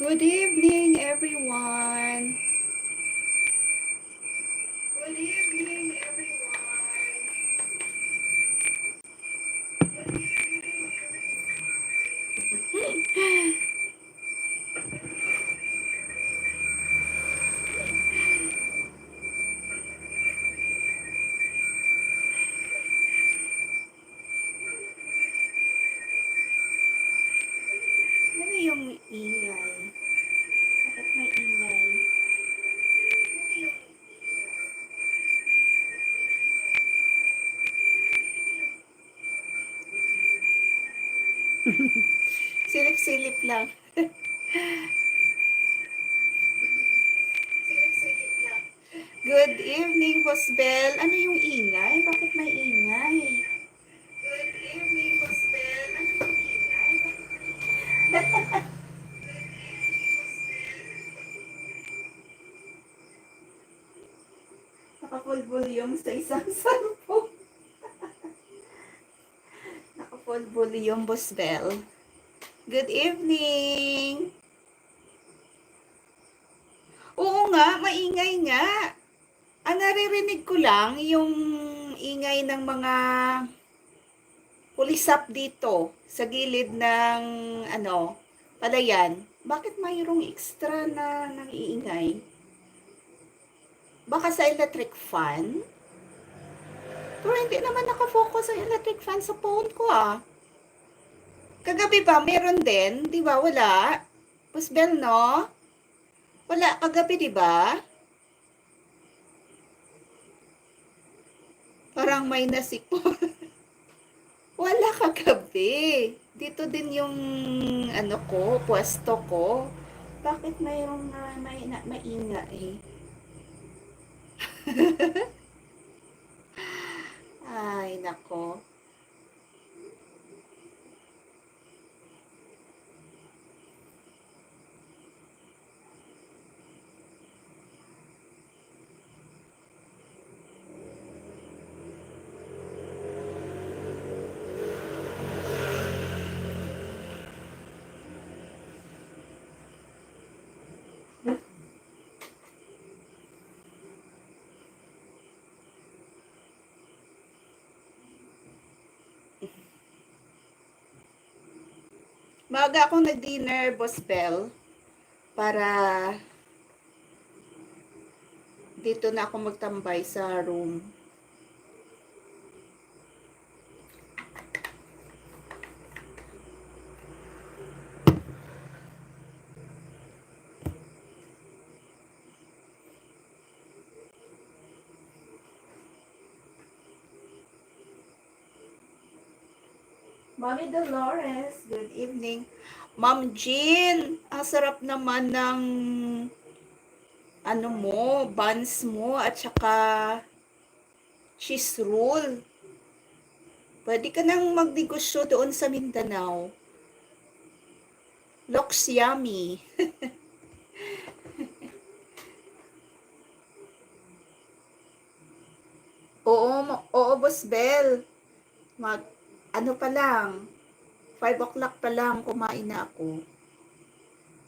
Good evening, everyone. Good evening, everyone. Ano yung ingay? Bakit may ingay? Silip-silip lang. Silip-silip lang. Good evening, Boss Bell. Ano yung ingay? Bakit may ingay? Good evening, Boss Bell. Ano yung ingay? Naka-full volume sa isang cellphone. Naka-full volume, Boss Bell. Good evening. Oo nga, maingay nga. Ang naririnig ko lang yung ingay ng mga pulisap dito sa gilid ng palayan. Bakit mayroong extra na nang iingay? Baka sa electric fan? Pero hindi naman nakafocus sa electric fan sa phone ko ah. Kagabi ba meron din? Di ba wala? Pusbel no? Wala kagabi di ba? Parang may nasipon. Wala kagabi. Dito din yung pwesto ko. Bakit mayroong mainga eh? Ay, nako. Maaga akong nag-dinner, Boss Bell, para dito na ako magtambay sa room. Mami Dolores, good evening. Ma'am Jean, ang sarap naman ng buns mo at saka cheese roll. Pwede ka nang magnegosyo doon sa Mindanao. Looks yummy. Oo, Boss Bell. Mag, pa lang, 5 o'clock pa lang kumain na ako.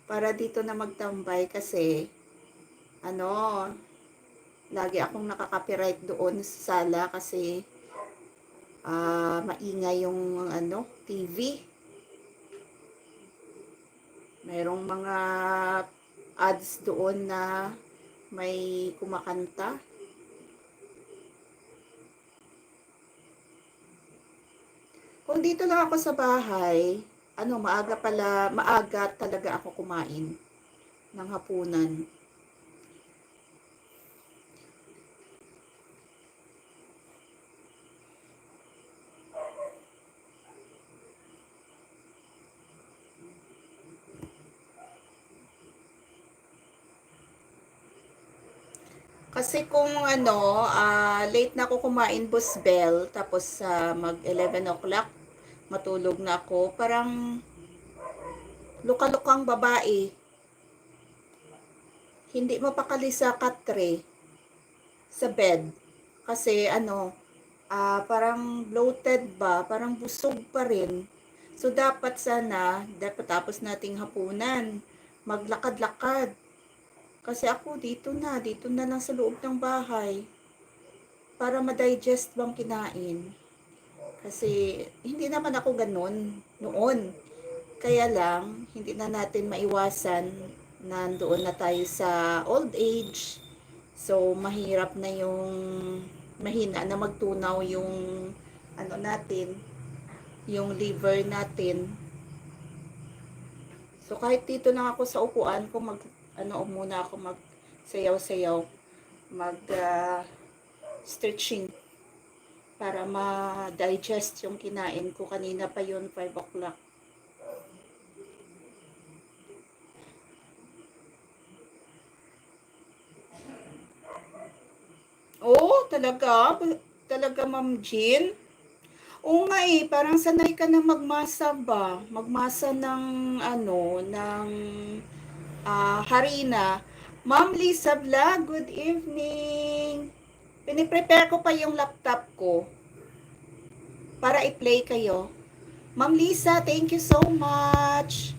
Para dito na magtambay kasi, ano, lagi akong nakaka-copyright doon sa sala kasi maingay yung TV. Mayroong mga ads doon na may kumakanta. Kung dito lang ako sa bahay, maaga talaga ako kumain ng hapunan. Kasi kung late na ako kumain, Boss Bell, tapos mag 11 o'clock, matulog na ako, parang luka-lukang babae. Hindi mapakali sa katre, sa bed. Kasi parang bloated ba, parang busog pa rin. So dapat tapos nating hapunan, maglakad-lakad. Kasi ako dito na lang sa loob ng bahay para ma-digest bang kinain. Kasi hindi naman ako ganun noon. Kaya lang, hindi na natin maiwasan, nandoon na tayo sa old age. So, mahirap na yung mahina na magtunaw yung ano natin, yung liver natin. So, kahit dito lang ako sa upuan ko, muna ako mag sayaw-sayaw, mag stretching para ma-digest yung kinain ko. Kanina pa yun, 5 o'clock. Oo, talaga? Talaga, Ma'am Jean? Oo nga eh, parang sanay ka na magmasa ba? Magmasa ng ano, ng harina. Ma'am Lisa Vlog, good evening. Piniprepare ko pa yung laptop ko para i-play kayo. Ma'am Lisa, thank you so much.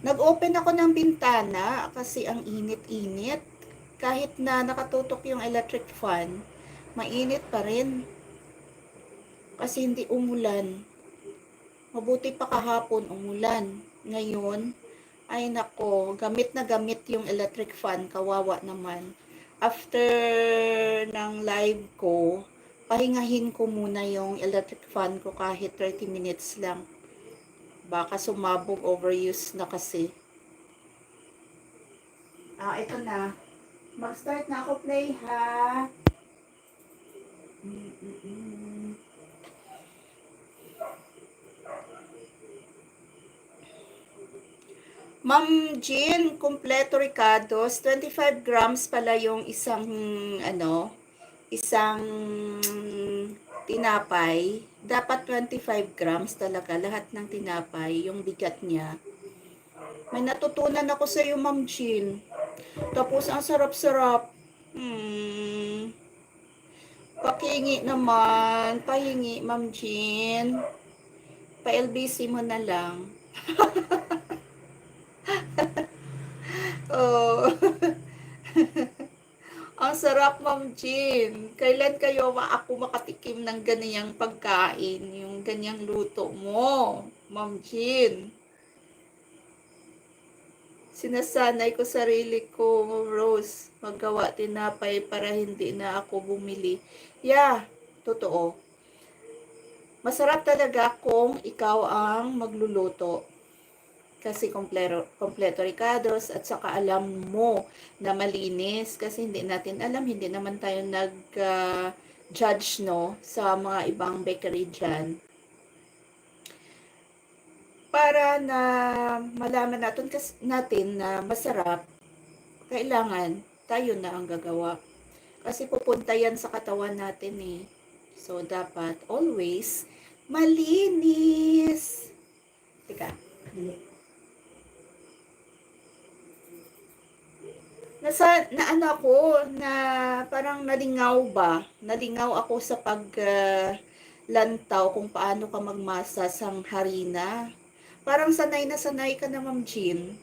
Nag-open ako ng bintana kasi ang init-init. Kahit na nakatutok yung electric fan, mainit pa rin. Kasi hindi umulan. Mabuti pa kahapon umulan. Ngayon, ay nako, gamit na gamit yung electric fan. Kawawa naman. After ng live ko, pahingahin ko muna yung electric fan ko kahit 30 minutes lang. Baka sumabog, overuse na kasi. Ito na. Mag-start na ako play ha. Ma'am Jean, kompleto ricados, 25 grams pala yung isang isang tinapay. Dapat 25 grams talaga lahat ng tinapay, yung bigat niya. May natutunan ako sa iyo, Ma'am Jean. Tapos ang sarap-sarap. Pakingi naman, pahingi, Ma'am Jean. Pa-LBC mo na lang. Oh. Ang sarap, Ma'am Jean. Kailan kayo ako makatikim ng ganiyang pagkain, yung ganyang luto mo, Ma'am Jean? Sinasanay ko sarili ko, Ma'am Rose, maggawa tinapay para hindi na ako bumili. Yeah, totoo. Masarap talaga kung ikaw ang magluluto. Kasi kompleto ricados at saka alam mo na malinis kasi hindi natin alam, hindi naman tayo judge no sa mga ibang bakery dyan. Para na malaman natin na masarap, kailangan tayo na ang gagawa. Kasi pupunta yan sa katawan natin eh. So, dapat always malinis. Teka, na ano ako, na parang nalingaw ba? Nalingaw ako sa lantaw kung paano ka magmasa sang harina. Parang sanay na sanay ka na, Ma'am Jean.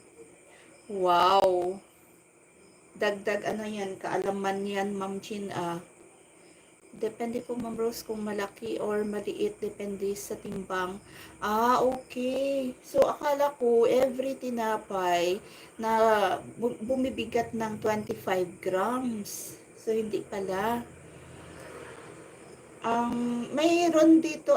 Wow. Dagdag ano yan, kaalaman yan, Ma'am Jean ah. Depende po, Ma'am Rose, kung malaki or maliit, depende sa timbang. Okay. So, akala ko, every tinapay na bumibigat ng 25 grams. So, hindi pala. Mayroon dito,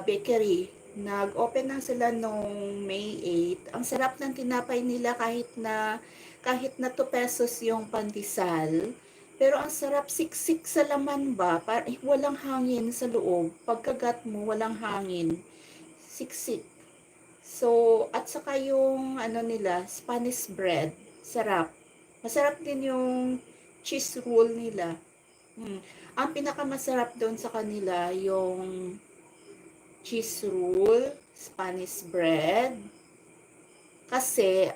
bakery. Nag-open lang sila nung May 8. Ang sarap ng tinapay nila kahit na 2 pesos yung pandesal. Pero ang sarap, siksik sa laman ba? Walang hangin sa loob. Pagkagat mo, walang hangin. Siksik. So, at saka yung nila, Spanish bread. Sarap. Masarap din yung cheese roll nila. Ang pinakamasarap doon sa kanila, yung cheese roll, Spanish bread. Kasi,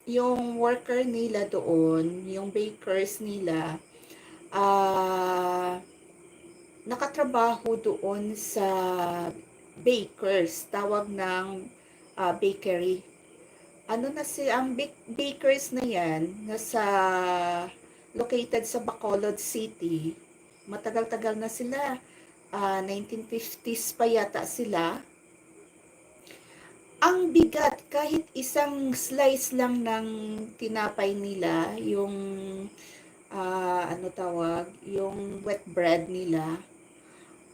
yung worker nila doon, yung bakers nila, nakatrabaho doon sa bakers, tawag ng bakery. Ano na si ang bakers na yan, nasa located sa Bacolod City. Matagal-tagal na sila. 1950s pa yata sila. Ang bigat, kahit isang slice lang ng tinapay nila, yung ano tawag, yung wet bread nila,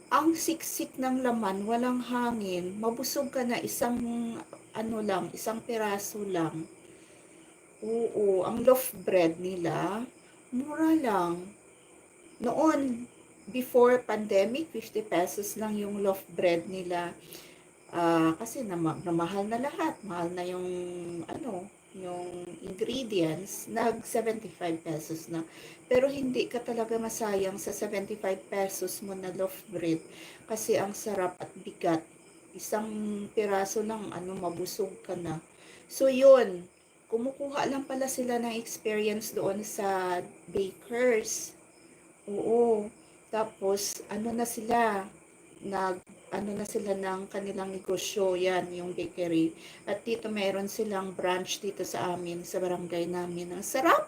ang siksik ng laman, walang hangin, mabusog ka na isang ano lang, isang piraso lang. Oo, ang loaf bread nila, mura lang. Noon, before pandemic, 50 pesos lang yung loaf bread nila. Kasi namahal na lahat. Mahal na yung, ano, yung ingredients. Nag 75 pesos na. Pero hindi ka talaga masayang sa 75 pesos mo na loaf bread. Kasi ang sarap at bigat. Isang piraso lang, ano, mabusog ka na. So, yun. Kumukuha lang pala sila ng experience doon sa bakers. Oo. Tapos, ano na sila, ano na sila ng kanilang negosyo, yan, yung bakery. At dito mayroon silang branch dito sa amin, sa barangay namin. Ang sarap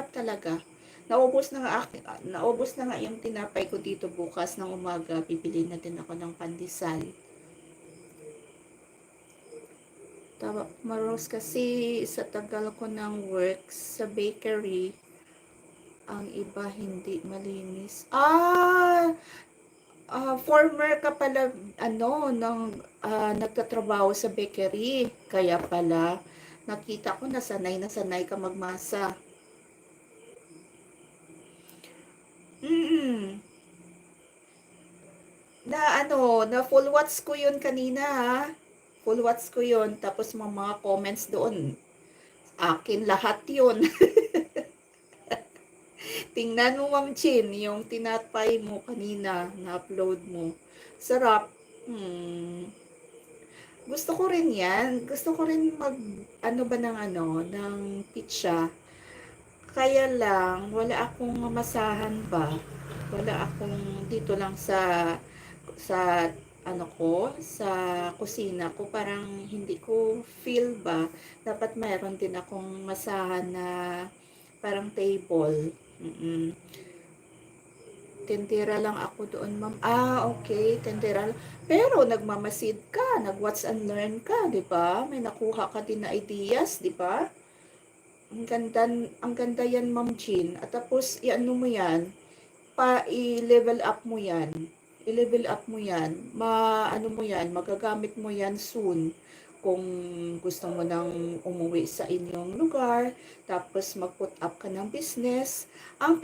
talaga. Naubos na nga yung tinapay ko dito bukas ng umaga. Bibili na din ako ng pandesal. Maros kasi sa tagal ko ng work sa bakery, ang iba hindi malinis. Former ka pala, ano, nagtatrabaho sa bakery. Kaya pala, nakita ko na sanay ka magmasa. Mm, na full watch ko yun kanina ha. Full watch ko yun. Tapos mga comments doon. Akin lahat yun. Tingnan mo, Ma'am Chin, yung tinatpay mo kanina, na-upload mo. Sarap. Hmm. Gusto ko rin yan. Gusto ko rin ano ba ng ng pizza. Kaya lang, wala akong masahan ba. Wala akong dito lang sa ano ko, sa kusina ko, parang hindi ko feel ba. Dapat mayroon din akong masahan na parang table. Mm-mm. Tendera lang ako doon, ma'am. Okay, tendera lang. Pero nagmamasid ka, nag-watch and learn ka, 'di ba? May nakuha ka din na ideas, 'di ba? Ang ganda yan, Ma'am Jean. At tapos, i-ano mo yan, i-level up mo yan. I-level up mo yan. Ano mo yan, magagamit mo yan soon. Kung gusto mo nang umuwi sa inyong lugar, tapos mag-put up ka ng business. Ang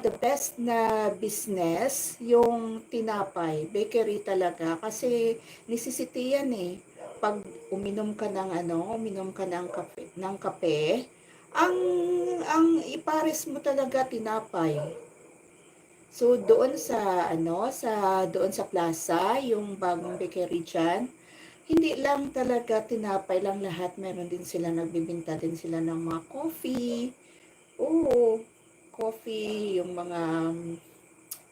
the best na business, yung tinapay, bakery talaga. Kasi necessity yan eh. Pag uminom ka ng kape, ang ipares mo talaga tinapay. So doon sa doon sa plaza, yung bagong bakery diyan, hindi lang talaga tinapay lang lahat, meron din sila, nagbebenta din sila ng mga coffee. Oo, coffee, yung mga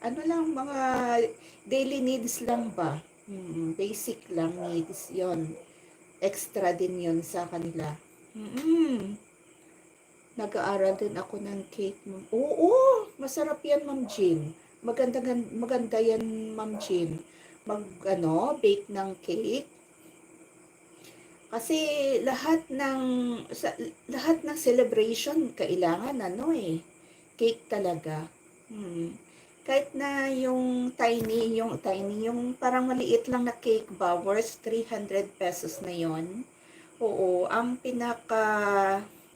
mga daily needs lang ba? Basic lang needs 'yon. Extra din 'yon sa kanila. Mm. Nag-aaral din ako ng cake, ma'am. Oo, masarap yan, Ma'am Jean. Maganda yan, Ma'am Jean. Bake ng cake. Kasi lahat ng celebration kailangan cake talaga. Hmm. Kahit na yung parang maliit lang na cake ba, worth 300 pesos na yon. Oo, ang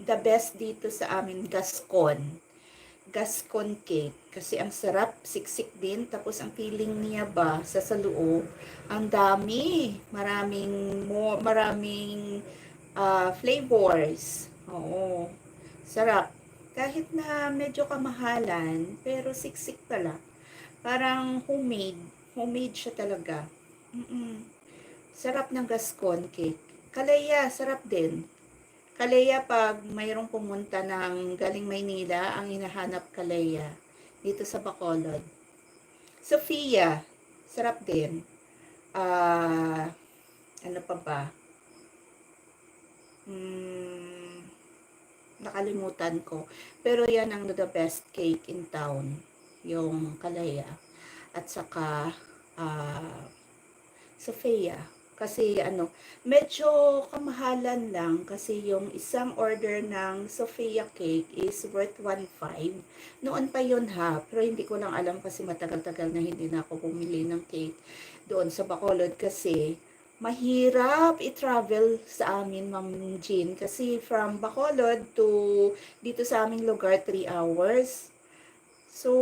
the best dito sa amin, Gascon cake. Kasi ang sarap, siksik din. Tapos ang feeling niya ba, sa loob, ang maraming flavors. Oo, sarap. Kahit na medyo kamahalan, pero siksik pala. Parang homemade siya talaga. Mm-mm. Sarap ng Gascon cake. Kalaya, sarap din. Kalaya, pag mayroong pumunta ng galing Maynila, ang hinahanap Kalaya dito sa Bacolod. Sofia, sarap din. Ano pa ba? Hmm, nakalimutan ko. Pero yan ang the best cake in town. Yung Kalaya. At saka, Sofia. Kasi medyo kamahalan lang kasi yung isang order ng Sofia cake is worth 1.5. Noon pa yun ha, pero hindi ko lang alam kasi matagal-tagal na hindi na ako bumili ng cake doon sa Bacolod kasi mahirap i-travel sa amin, Ma'am Jean, kasi from Bacolod to dito sa aming lugar 3 hours. So,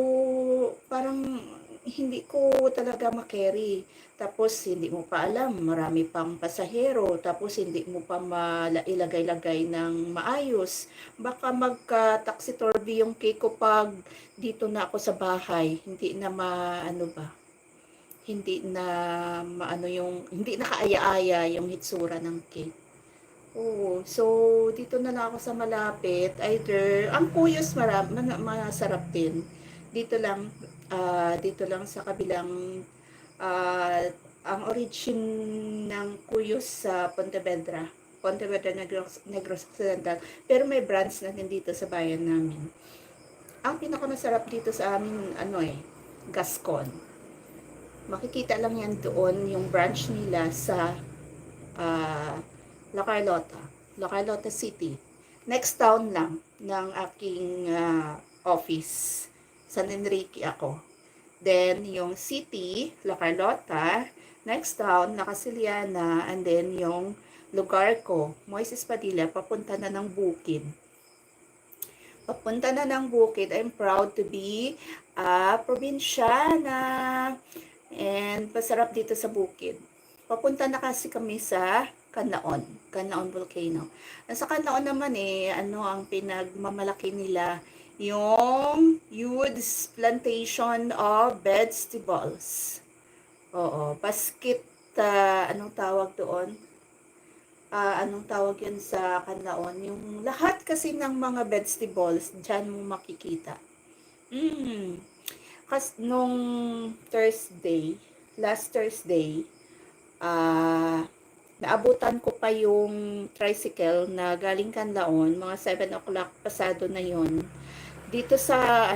parang hindi ko talaga makerry. Tapos, hindi mo pa alam, marami pang pasahero. Tapos, hindi mo pa ilagay-lagay ng maayos. Baka magka-taxiturvy yung cake ko pag dito na ako sa bahay. Hindi na hindi na hindi na kaaya-aya yung hitsura ng cake. Oo, so dito na lang ako sa malapit. Either, ang kuyos masarap din. Dito lang, dito lang sa kabilang, ah, ang origin ng kuyos sa Pontevedra. Pontevedra Negros Occidental. Pero may branch na din dito sa bayan namin. Ang pinakamasarap dito sa amin, Gascon. Makikita lang yan doon, yung branch nila sa ah, La Carlota City. Next town lang ng aking office. San Enrique ako. Then, yung city, La Carlota. Next town, Nakasiliana. And then, yung lugar ko, Moises Padilla, papunta na ng Bukid. Papunta na ng Bukid. I'm proud to be a probinsyana. And pasarap dito sa Bukid. Papunta na kasi kami sa Canlaon Volcano. Sa Canlaon naman ang pinagmamalaki nila yung huge plantation of vegetables. Oo, basket, anong tawag doon? Anong tawag yun sa Canlaon? Yung lahat kasi ng mga vegetables, dyan mo makikita. Nung last Thursday, naabutan ko pa yung tricycle na galing Canlaon, mga 7 o'clock pasado na yon. Dito sa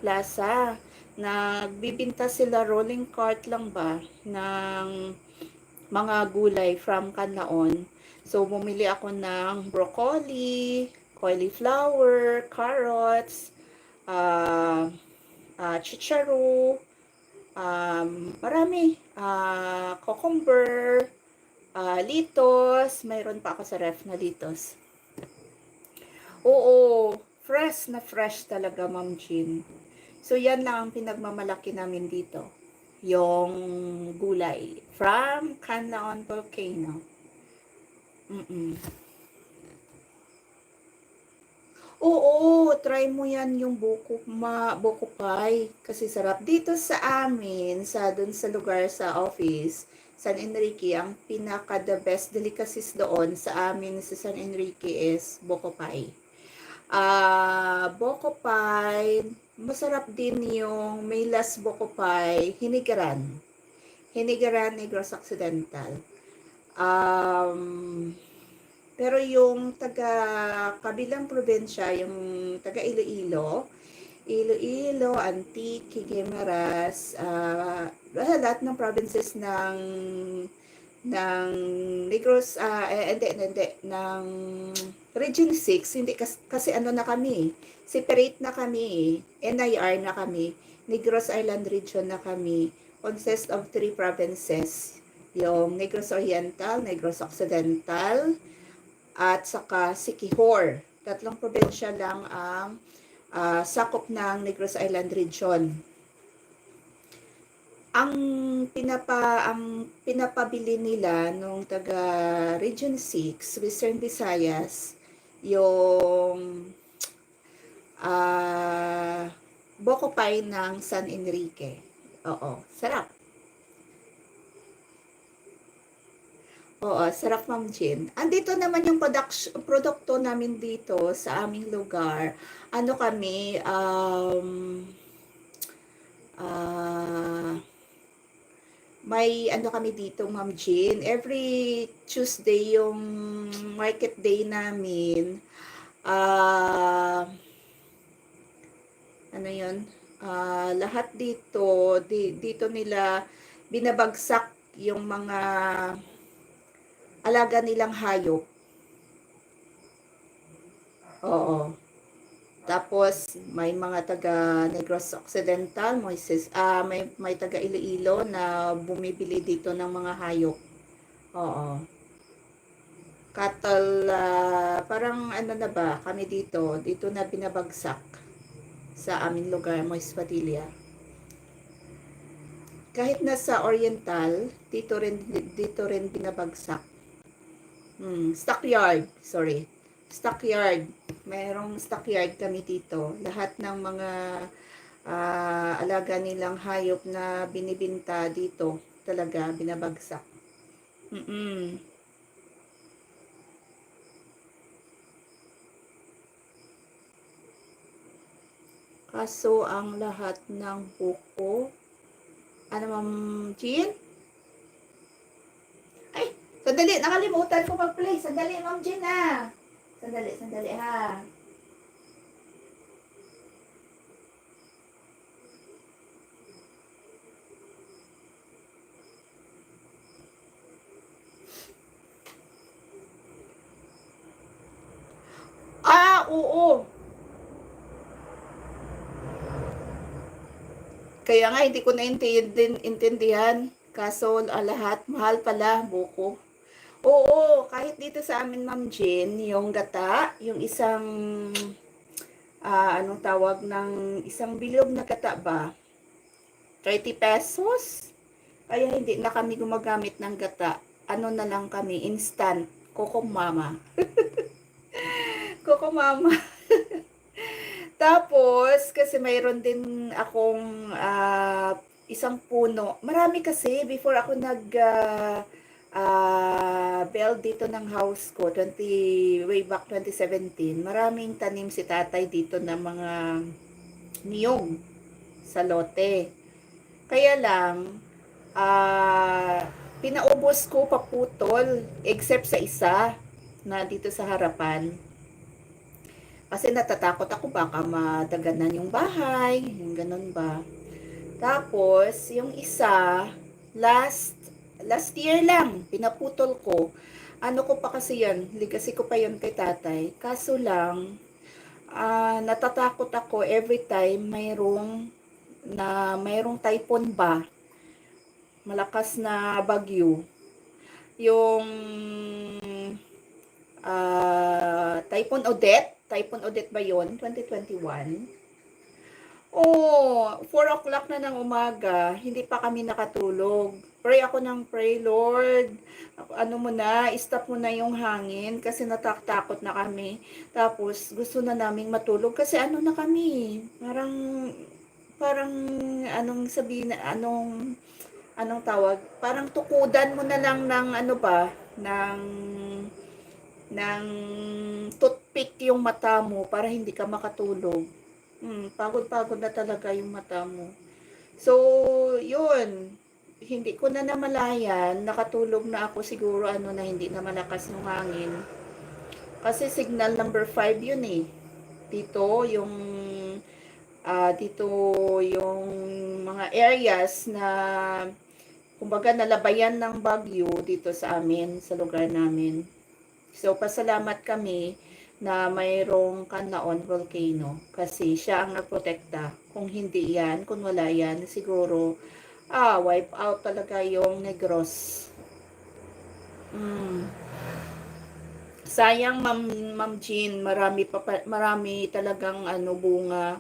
plaza, nagbibinta sila rolling cart lang ba ng mga gulay from Canlaon. So, bumili ako ng broccoli, cauliflower, carrots, chicharu, marami, cucumber, litos, mayroon pa ako sa ref na litos. Oo, fresh talaga, Ma'am Jean. So, yan lang ang pinagmamalaki namin dito. Yung gulay from Canlaon Volcano. Oo, try mo yan yung buko pie. Kasi sarap. Dito sa amin, dun sa lugar sa office, San Enrique, ang pinaka the best delicacies doon sa amin sa San Enrique is buko pie. Buko pie, masarap din yung may last buko pie, hinigaran. Hinigaran Negros Occidental. Pero yung taga kabilang probinsya, yung taga Iloilo, Antique, Guimaras, lahat ng provinces ng Negros, hindi, ng Region 6, hindi kasi na kami, separate na kami, NIR na kami, Negros Island Region na kami, consists of 3 provinces, yung Negros Oriental, Negros Occidental, at saka Siquijor. Tatlong probinsya lang ang sakop ng Negros Island Region. Ang pinapabili nila nung taga Region 6, Western Visayas, yung Buko Pie ng San Enrique. Oo, sarap. Oo, sarap, Ma'am Jean. Andito naman yung produkto namin dito sa aming lugar. Ano kami, may ano kami dito, Ma'am Jean. Every Tuesday yung market day namin. Ah, ano yun? Lahat dito, dito nila binabagsak yung mga alaga nilang hayop. Oo. Tapos may mga taga Negros Occidental, may taga Iloilo na bumibili dito ng mga hayop. Oo. Cattle, parang ano na ba, kami dito na binabagsak sa aming lugar, Moise Padilla. Kahit nasa Oriental, dito rin binabagsak. Stockyard, sorry. Stockyard. Mayroong stockyard kami dito. Lahat ng mga alaga nilang hayop na binibinta dito, talaga binabagsak. Mm-mm. Kaso ang lahat ng buko, ano Ma'am Jean? Ay, sandali, nakalimutan ko mag-play. Sandali, Ma'am Jean Sandali ha. Oo. Kaya nga hindi ko intindihan. Kaso lahat mahal pala buko. Oo, kahit dito sa amin Ma'am Jean, yung gata, yung isang anong tawag ng isang bilog na gata ba? 30 pesos. Kaya hindi na kami gumagamit ng gata. Ano na lang kami, instant. Coco Mama. Coco Mama. Tapos, kasi mayroon din akong isang puno. Marami kasi, before ako build dito ng house ko, way back 2017, maraming tanim si tatay dito ng mga niyog sa lote. Kaya lang, pinaubos ko paputol, except sa isa na dito sa harapan. Kasi natatakot ako baka madaganan yung bahay, yung ganun ba. Tapos, yung isa, last year lang, pinaputol ko. Ano ko pa kasi yan, legacy ko pa yan kay tatay. Kaso lang, natatakot ako every time mayroong typhoon ba, malakas na bagyo. Yung Typhoon Odette ba yun? 2021? Oh, 4 o'clock na ng umaga, hindi pa kami nakatulog. Pray ako ng pray, Lord. Ano mo na, stop mo na yung hangin kasi natakot na kami. Tapos gusto na naming matulog kasi ano na kami, parang anong sabihin, anong tawag? Parang tukudan mo na lang ng ano ba, ng toothpick yung mata mo para hindi ka makatulog. Pagod-pagod na talaga yung mata mo. So, yun. Hindi ko na namalayan, nakatulog na ako siguro na hindi na malakas ng hangin. Kasi signal number 5 yun eh. Dito yung dito yung mga areas na kumbaga nalabayan ng bagyo dito sa amin, sa lugar namin. So, pasalamat kami na mayroong Canlaon volcano kasi siya ang nagprotekta. Kung hindi yan, kung wala yan, siguro wipe out talaga yung Negros. Sayang Ma'am Jean, marami talagang bunga.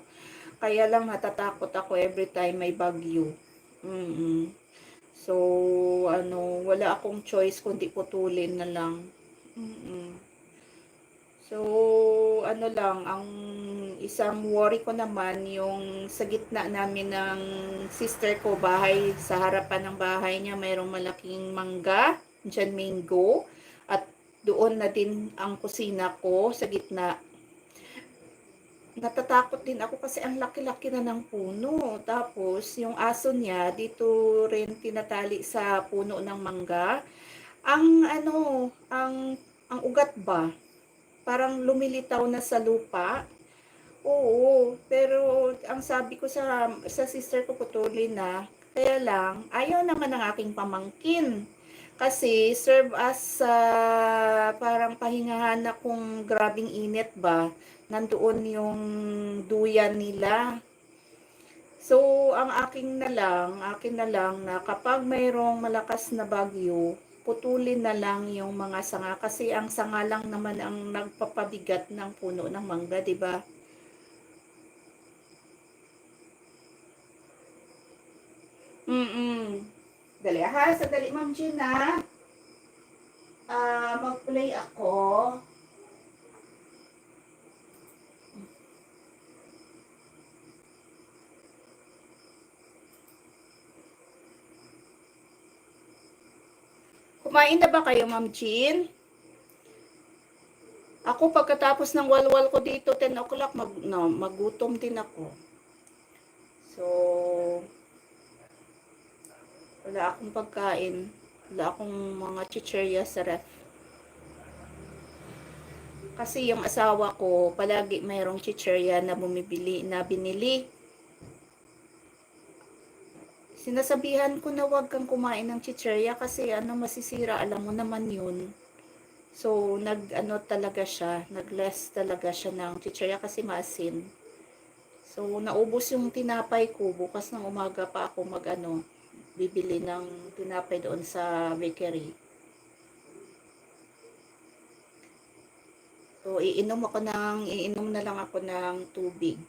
Kaya lang natatakot ako every time may bagyo. So, wala akong choice kundi putulin na lang. So, ang isang worry ko naman yung sa gitna namin ng sister ko, sa harapan ng bahay niya, mayroong malaking mangga, dyan mango, at doon na din ang kusina ko sa gitna. natatakot din ako kasi ang laki-laki na ng puno. Tapos, yung aso niya, dito rin tinatali sa puno ng mangga. Ang ano, ang ugat ba? Parang lumilitaw na sa lupa. Oo, pero ang sabi ko sa sister ko putulin na. Kaya lang, ayaw naman ng aking pamangkin. Kasi serve as parang pahingahan na kung grabing init ba. Nandoon yung duyan nila. So, akin na lang na kapag mayroong malakas na bagyo, putulin na lang yung mga sanga kasi ang sanga lang naman ang nagpapabigat ng puno ng mangga, 'di ba? Mm. Dali ha, sandali Ma'am Gina. Mag-play ako. Kumain na ba kayo, Ma'am Jean? Ako pagkatapos ng walwal ko dito 10 o'clock magutom din ako. So, wala akong pagkain. Wala akong mga chichirya sa ref. Kasi yung asawa ko, palagi mayroong chichirya na binili. Sinasabihan ko na wag kang kumain ng chichirya kasi masisira, alam mo naman yun. So, talaga siya, nag-less talaga siya ng chichirya kasi maasin. So, naubos yung tinapay ko. Bukas ng umaga pa ako bibili ng tinapay doon sa bakery. So, iinom na lang ako ng tubig.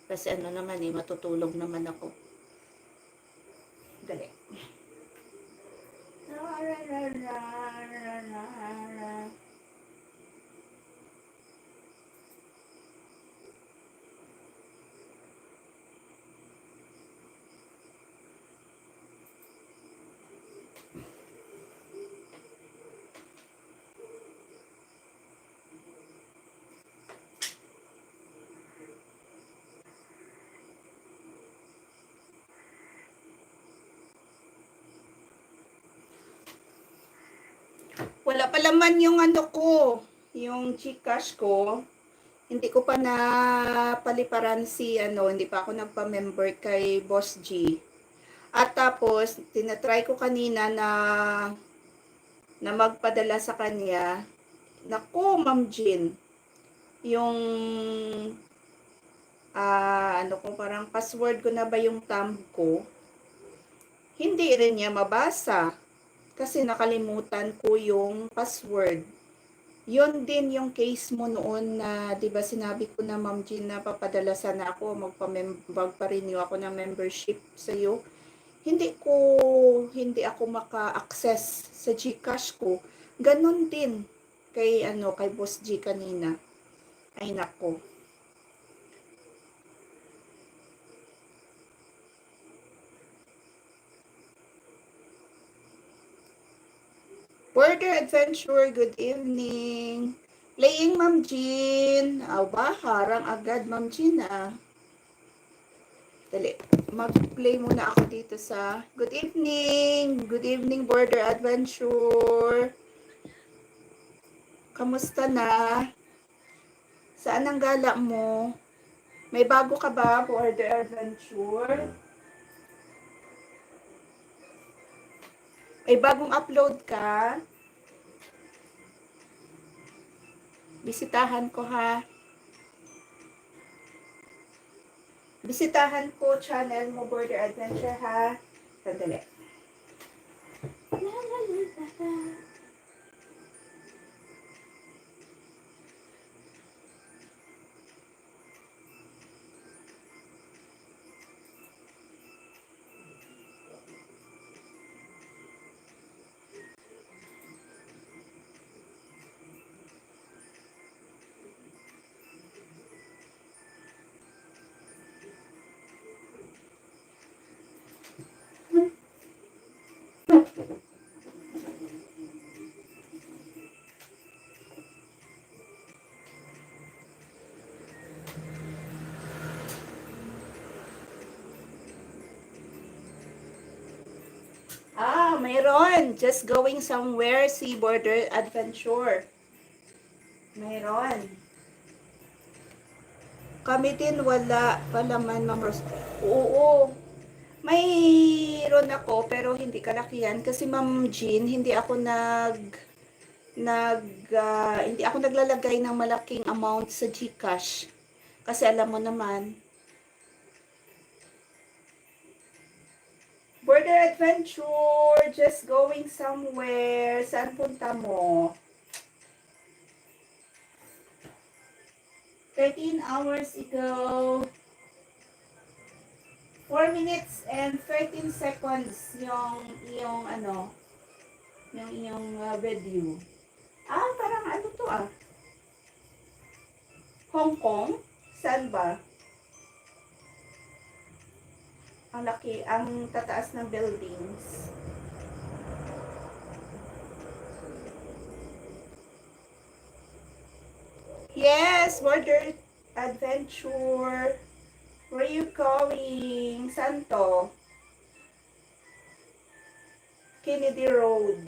Kasi naman matutulog naman ako. Dali. Wala pa laman yung yung GCash ko. Hindi ko pa na paliparan hindi pa ako nagpa-member kay Boss G. At tapos, tinatry ko kanina na magpadala sa kanya. Naku, Ma'am Jean, yung kung parang password ko na ba yung thumb ko, hindi rin niya mabasa. Kasi nakalimutan ko yung password. Yun din yung case mo noon na, di ba sinabi ko na Ma'am Jean na papadala sana ako, magpa-renew ako ng membership sa iyo. Hindi ako maka-access sa GCash ko. Ganon din kay Boss G kanina. Ay nako. Border Adventure, good evening. Playing Ma'am Jean. Ba, harang agad Ma'am Jean Dali, mag-play muna ako dito sa good evening. Good evening, Border Adventure. Kamusta na? Saan ang gala mo? May bago ka ba, Border Adventure? May bagong upload ka? Bisitahan ko ha. Bisitahan ko channel mo, Border Adventure ha. Sandali. La, la, la, la, la. Mayroon. Just going somewhere, si Border Adventure. Mayroon. Kami din wala palaman, Ma'am Rose. Oo. Mayroon ako pero hindi kalakihan kasi Ma'am Jean, hindi ako naglalagay ng malaking amount sa GCash. Kasi alam mo naman, Border Adventure, just going somewhere. Saan punta mo? 13 hours ago. 4 minutes and 13 seconds yung ano, yung iyong video. Parang ano to Hong Kong? Saan ba? Ang laki, ang tataas ng buildings. Yes, Border Adventure. Where are you going? Saan to? Kennedy Road.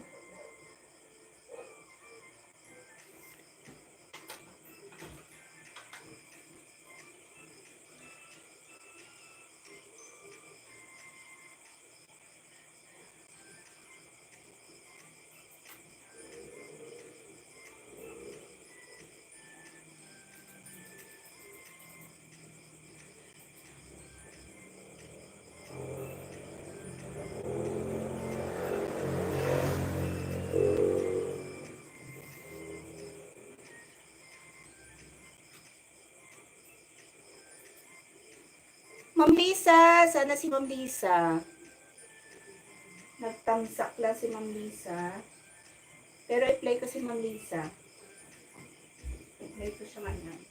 Ma'am Lisa, sana si Ma'am Lisa. Nagtamsak lang si Ma'am Lisa. Pero i-play ko si Ma'am Lisa. I-play ko siya ngayon.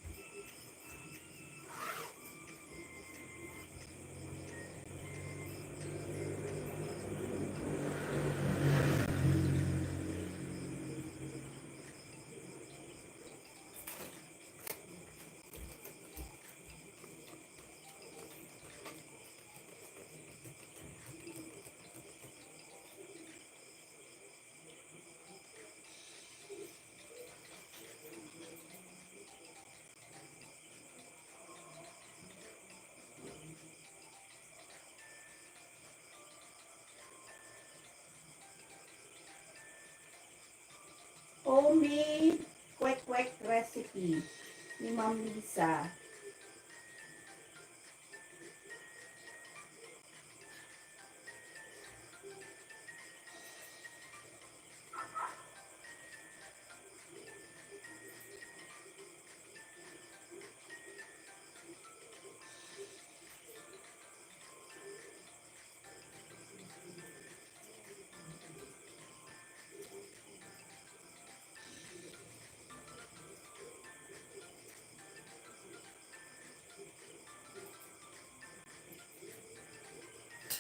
Homemade kwek-kwek recipe ni Ma'am Lisa.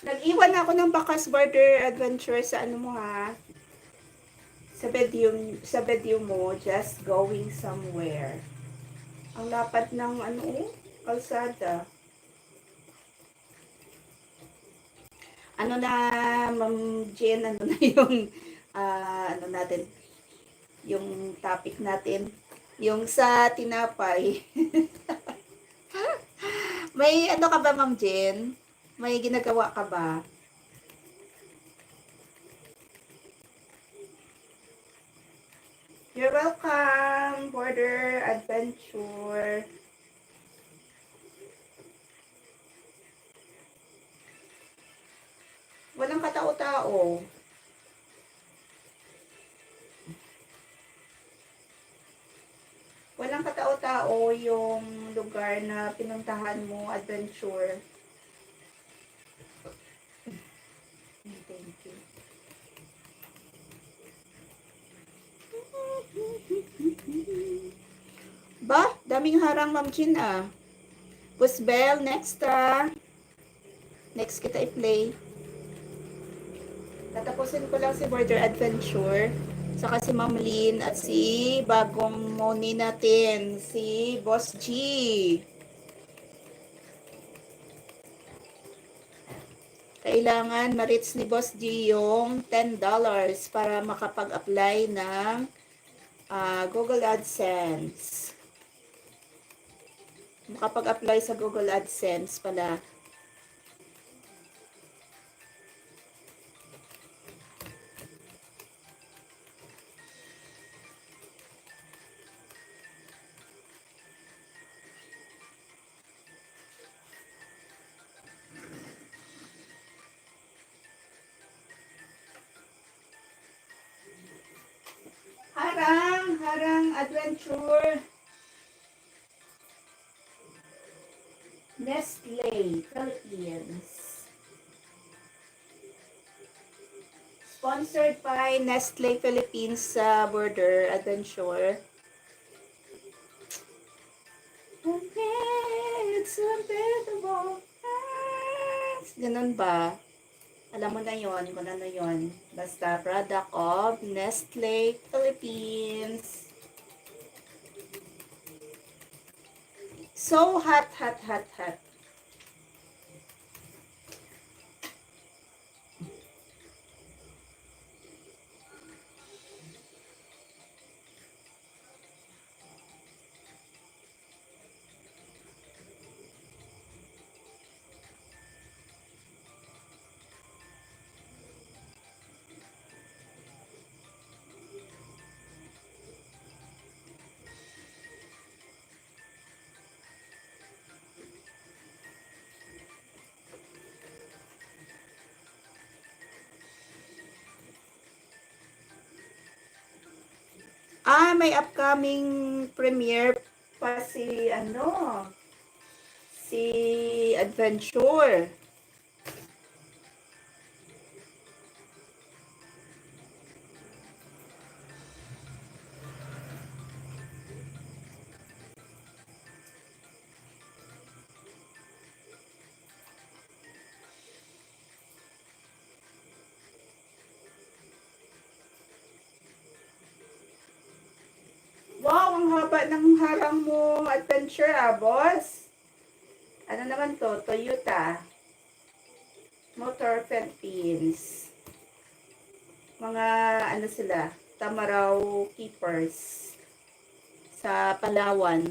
Nag-iwan ako ng Bakas Border Adventure sa ano mo sa video mo, just going somewhere. Ang lapad ng kalsada. Ano na, Ma'am Jen, ano na yung ano natin, yung topic natin, yung sa tinapay. May ano ka ba, Ma'am Jen? May ginagawa ka ba? You're welcome, Border Adventure. Walang katao-tao. Walang katao-tao yung lugar na pinuntahan mo, adventure. Thank you. Ba, daming harang, Ma'am Chin Busbel, next next kita i-play. Tatapusin ko lang si Border Adventure, saka si Ma'am Lynn at si bagong moni natin, si Boss G. Kay kailangan ma-reach ni Boss G yung $10 para makapag-apply ng Google AdSense. Makapag-apply sa Google AdSense pala. Harang Adventure. Nestle Philippines. Sponsored by Nestle Philippines Border Adventure. It's unbearable. Ganun ba? Alam mo na yon kung ano yon. Basta product of Nestle Philippines. So hot. May upcoming premiere pa si Adventure. Wow, ang haba ng harang mo, Adventure, boss. Ano naman to? Toyota Motor Philippines. Mga sila, Tamaraw Keepers sa Palawan.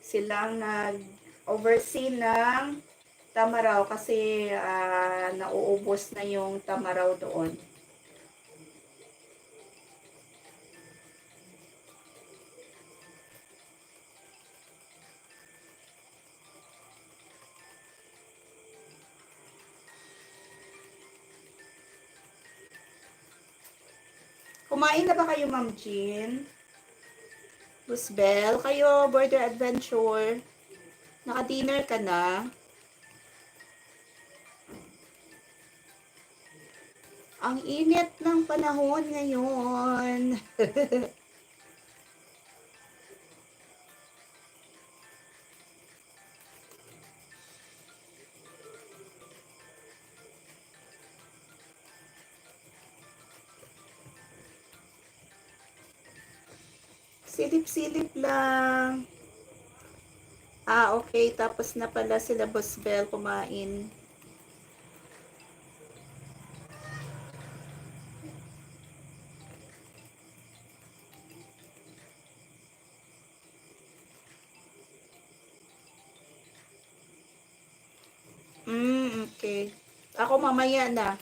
Silang nag-oversee ng Tamaraw kasi nauubos na yung Tamaraw doon. Kumain na ba kayo, Ma'am Jean? Busbel, kayo, Border Adventure. Naka-dinner ka na? Ang init ng panahon ngayon. Silip-silip lang. Okay. Tapos na pala sila Busbel kumain. Okay. Ako mamaya na.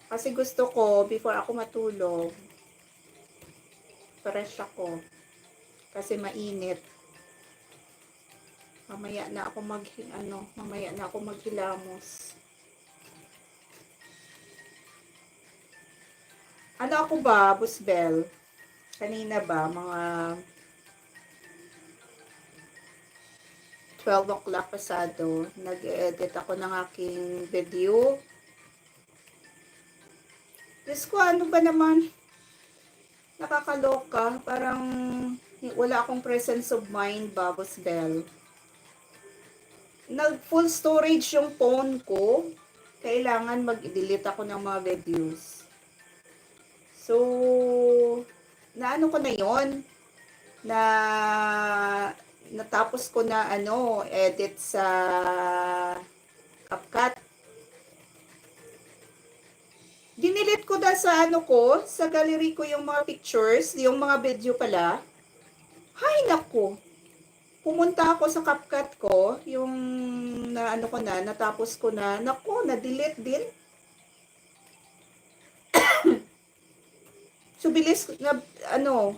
Kasi gusto ko, before ako matulog, fresh ako. Kasi mainit. Mamaya na ako maghilamos. Ano ako ba, Busbel? Kanina ba, mga 12 o'clock pasado, nag-edit ako ng aking video. Diyos ko, ano ba naman? Nakakaloka. Parang wala akong presence of mind, Busbel. Nag-full storage yung phone ko. Kailangan mag-delete ako ng mga videos. So, naano ko na yon natapos ko na edit sa CapCut. Dinilit ko na sa ano ko, sa gallery ko yung mga pictures, yung mga video pala. Hay nako. Pumunta ako sa CapCut ko, yung na ano ko na, natapos ko na. Nako, na-delete din. So bilis na ano,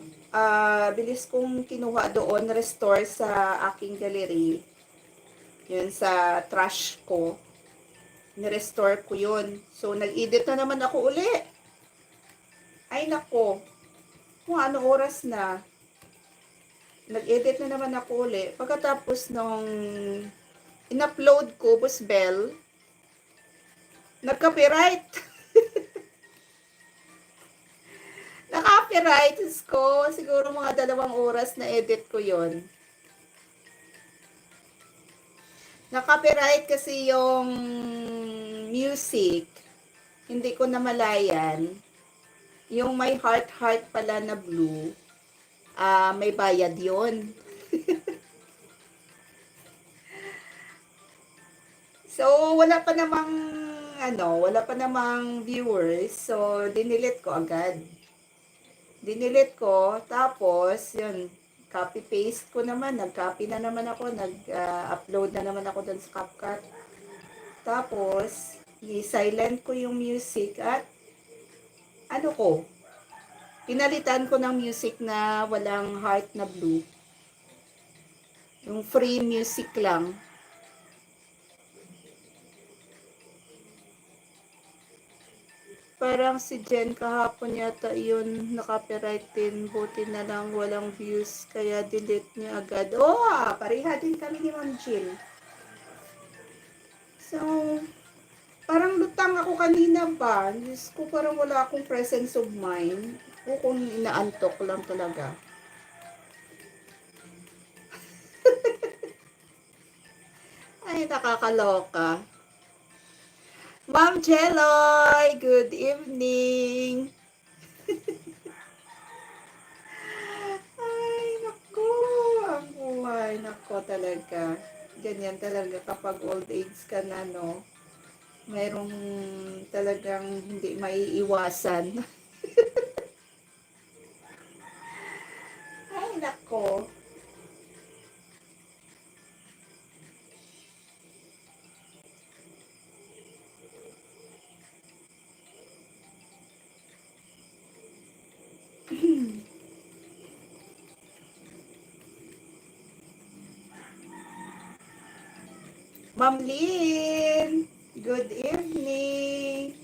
bilis kong kinuha doon, restore sa aking gallery. Yun sa trash ko. Ni-restore ko yun. So nag-edit na naman ako uli. Ay nako. Kung ano oras na. Nag-edit na naman ako uli. Pagkatapos nung in-upload ko, Busbel, nag-copyright. Na-copyright ko. Siguro mga 2 oras na edit ko yon. Na-copyright kasi yung music. Hindi ko namalayan. Yung may heart pala na blue, may bayad yon. So, wala pa namang viewers. So, dinilit ko agad. Dinilit ko, tapos, yun, copy-paste ko naman. Nag-copy na naman ako, nag-upload na naman ako dun sa CapCut. Tapos, i-silent ko yung music at, pinalitan ko ng music na walang heart na blue. Yung free music lang. Parang si Jen kahapon yata yun na-copyright din. Buti na lang walang views kaya delete niya agad. Pareha din kami ni Ma'am Jill. So, parang lutang ako kanina pa. Diyos ko, parang wala akong presence of mind. O kung inaantok lang talaga. Ay, nakakaloka. Ma'am Jeloy, good evening. Ay, naku, ang buhay. Naku talaga. Ganyan talaga kapag old age ka na, no? Mayroong talagang hindi maiiwasan. Ay, nako. Ma'am Lynn, good evening.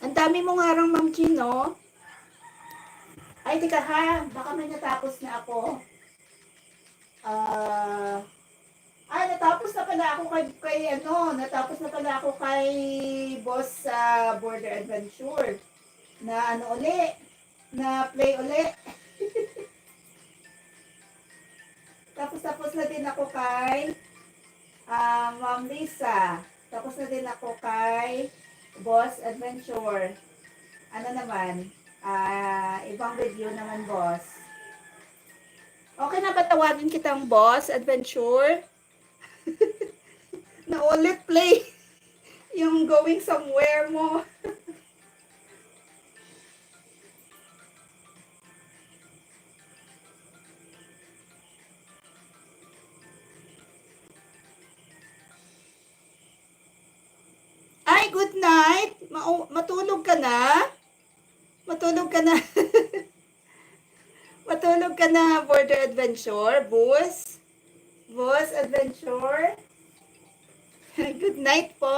Ang dami mo nga rang Ma'am Jean, no? Ay, tika ha, baka may natapos na ako. Natapos na pala ako natapos na pala ako kay boss sa Border Adventure. Na na play uli. Tapos na din ako kay Ma'am Lisa. Tapos na din ako kay Boss Adventure. Ano naman? Ibang review naman, boss. Okay na ba tawagin kitang Boss Adventure? Na ulit play yung going somewhere mo. Ay, good night. Matulog ka na? Matulog ka na? Matulog ka na, Border Adventure? Boss? Boss Adventure? Good night po.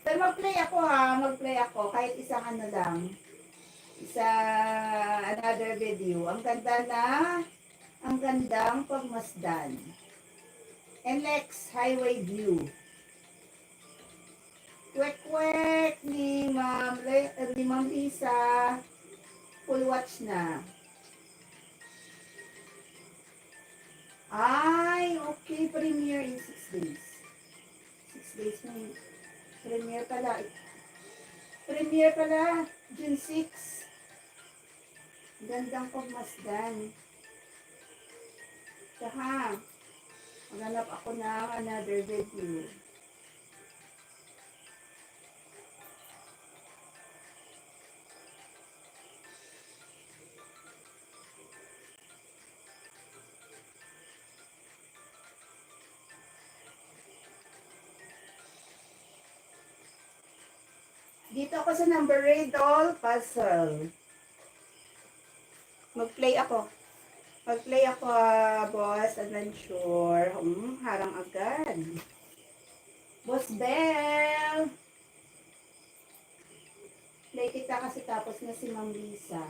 Pero mag-play ako ha. Mag-play ako. Kahit isang ano lang. Isa another video. Ang gandang pagmasdan. NLEX Highway View. Kwek-kwek ni Ma'am Lisa. Full watch na. Ay, okay. Premiere in 6 days. 6 days na yun. Premiere pala. Premiere pala, June 6. Gandang pagmasdan. Tsaka, maghanap ako ng another video. Dito ako sa number doll puzzle. Mag-play ako. Mag-play ako, boss. Adventure. Harang agad. Boss Bell! Play kita kasi tapos na si Ma'am Lisa.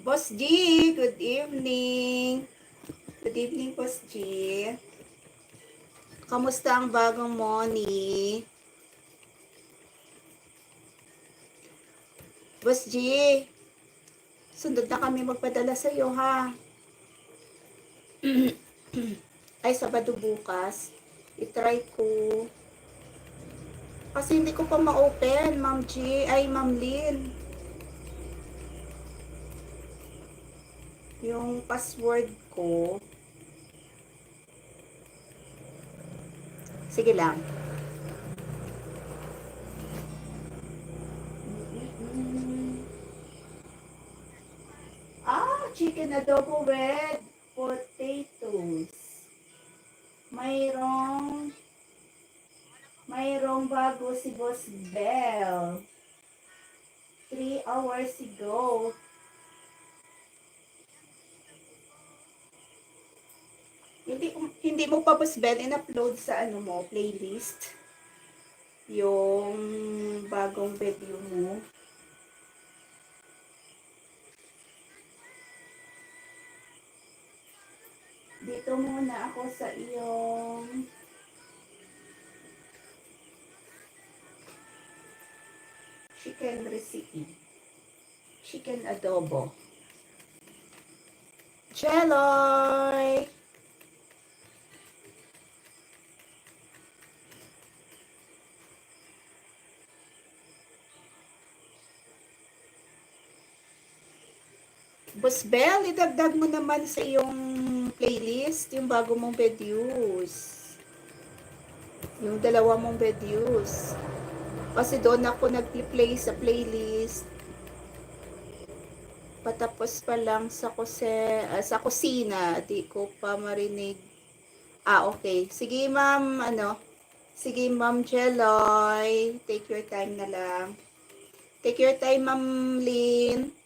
Boss G, good evening. Good evening, Boss G. Kamusta ang bagong Moni? Boss G, sundot na kami magpadala sa iyo, ha? Ay, Sabado bukas. I-try ko. Kasi hindi ko pa ma-open, Ma'am G. Ay, Ma'am Lynn. Yung password ko. Sige lang. Chicken adobo with potatoes. Mayroong bago si Boss Bell. 3 hours ago. Hindi mo pa, Boss Bell, in-upload sa playlist yung bagong video mo. Dito muna ako sa iyong chicken recipe. Chicken adobo. Cheloy! Boss Bell, idagdag mo naman sa iyong playlist yung bago mong videos. Yung dalawa mong videos. Kasi doon ako nag-play sa playlist. Patapos pa lang sa kusina. Di ko pa marinig. Okay. Sige, ma'am, Sige, Ma'am Jeloy. Take your time na lang. Take your time, Ma'am Lynn.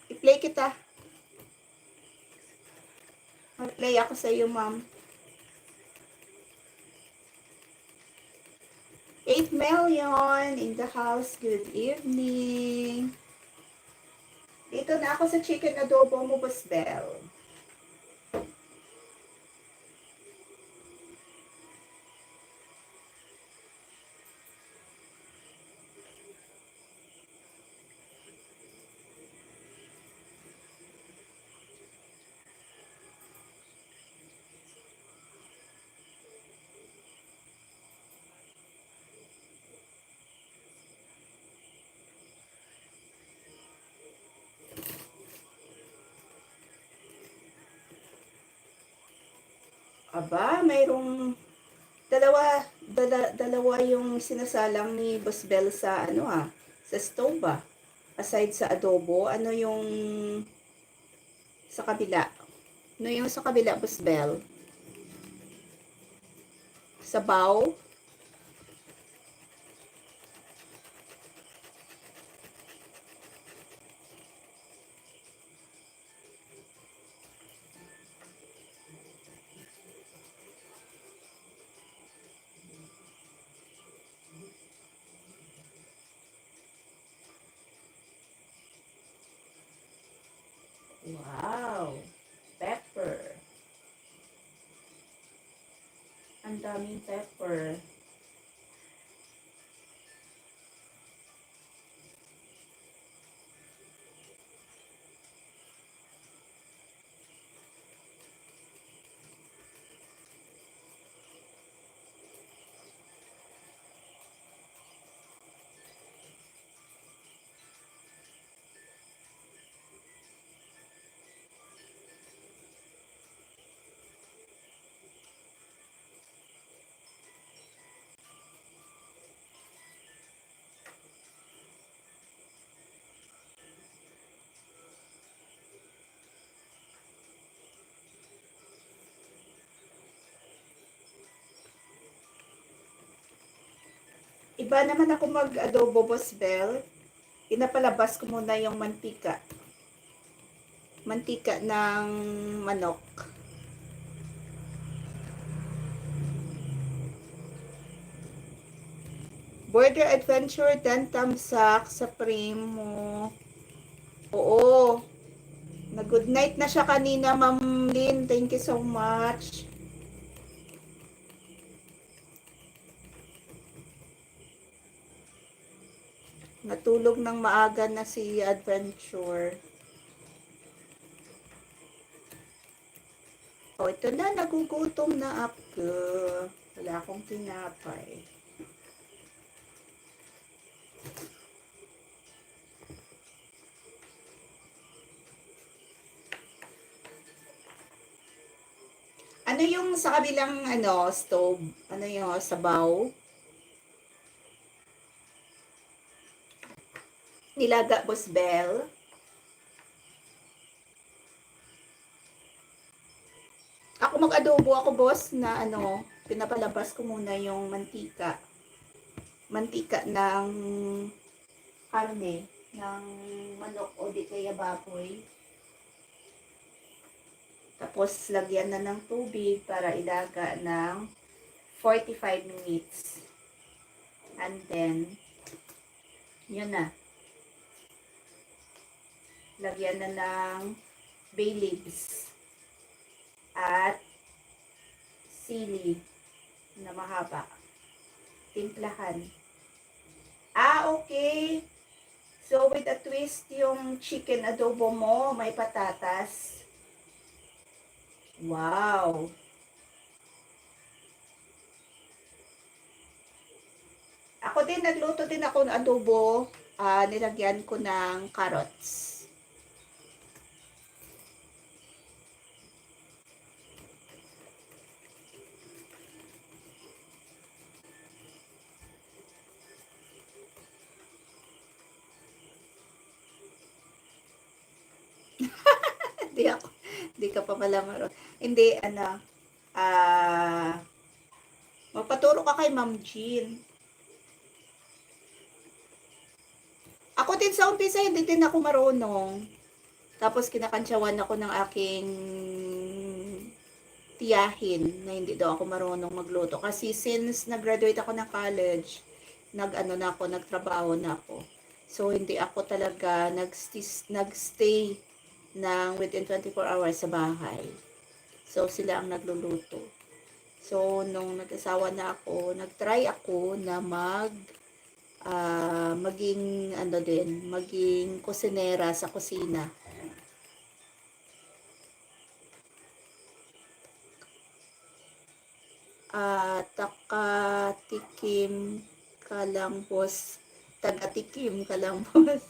I-play kita. Mag-play ako sa iyo, ma'am. 8 million in the house. Good evening. Dito na ako sa chicken adobo mo, Boss Bell. Aba, mayroong dalawa yung sinasalang ni Boss Bell sa sa stove ah. Aside sa adobo, ano yung sa kabila? Ano yung sa kabila, Boss Bell? Sabaw? Wow! Pepper. Ang daming pepper. Iba naman ako mag-adobo, Boss Bell. Pinapalabas ko muna yung mantika. Mantika ng manok. Border Adventure, Dan Tamsak sa Primo. Oo. Na-good night na siya kanina, Ma'am Lynn. Thank you so much. Natulog ng maaga na si Adventure. Oh, ito na, nagugutom na ako. Wala akong tinapay. Ano yung sa kabilang stove? Ano yung sabaw? Nilaga, Boss Bell? Ako mag-adobo ako, boss, na pinapalabas ko muna yung mantika. Mantika ng karne, ng manok o di kaya baboy. Tapos, lagyan na ng tubig para ilaga ng 45 minutes. And then, yun na. Lagyan na ng bay leaves at sili na mahaba. Timplahan. Okay. So, with a twist, yung chicken adobo mo, may patatas. Wow. Ako din, nagluto din ako ng adobo. Nilagyan ko ng carrots. Di ka pa pala maroon. Hindi, magpaturo ka kay Ma'am Jean. Ako din sa umpisa, hindi din ako marunong. Tapos kinakantsawan ako ng aking tiyahin na hindi daw ako marunong magluto. Kasi since nag-graduate ako ng college, nagtrabaho na ako. So, hindi ako talaga nagstay ng within 24 hours sa bahay. So, sila ang nagluluto. So, nung nag-asawa na ako, nag-try ako na maging kusinera sa kusina. Takatikim ka lang, boss. Tagatikim ka lang, boss.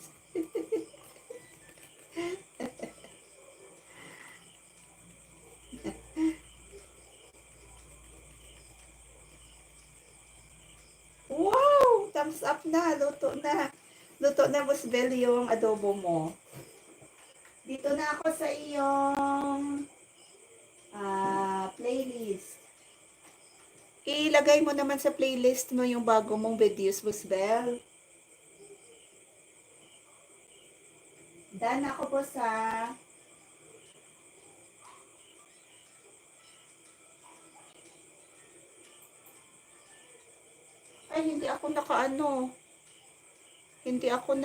na, luto na. Luto na, Boss Bell, yung adobo mo. Dito na ako sa iyong playlist. Ilagay mo naman sa playlist mo yung bago mong videos, Boss Bell. Done ako po sa ay hindi ako nakaano. Hindi ako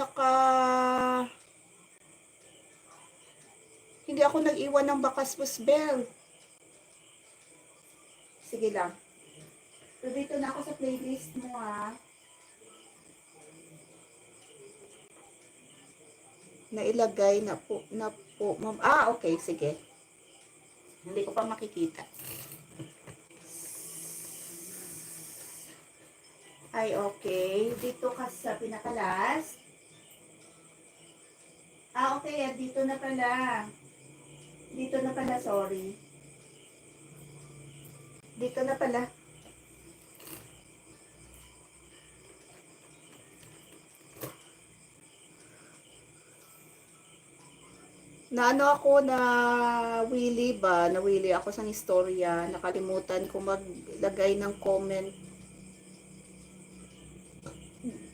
hindi ako nag-iwan ng bakas, Boss Bell. Sige lang. So dito na ako sa playlist mo Nailagay na po ma'am. Okay, sige. Hindi ko pa makikita. Ay, okay. Dito ka sa pinaka-last. Okay. Dito na pala. Dito na pala, sorry. Dito na pala. Naano ako na nawili ako sa istorya, nakalimutan ko maglagay ng comment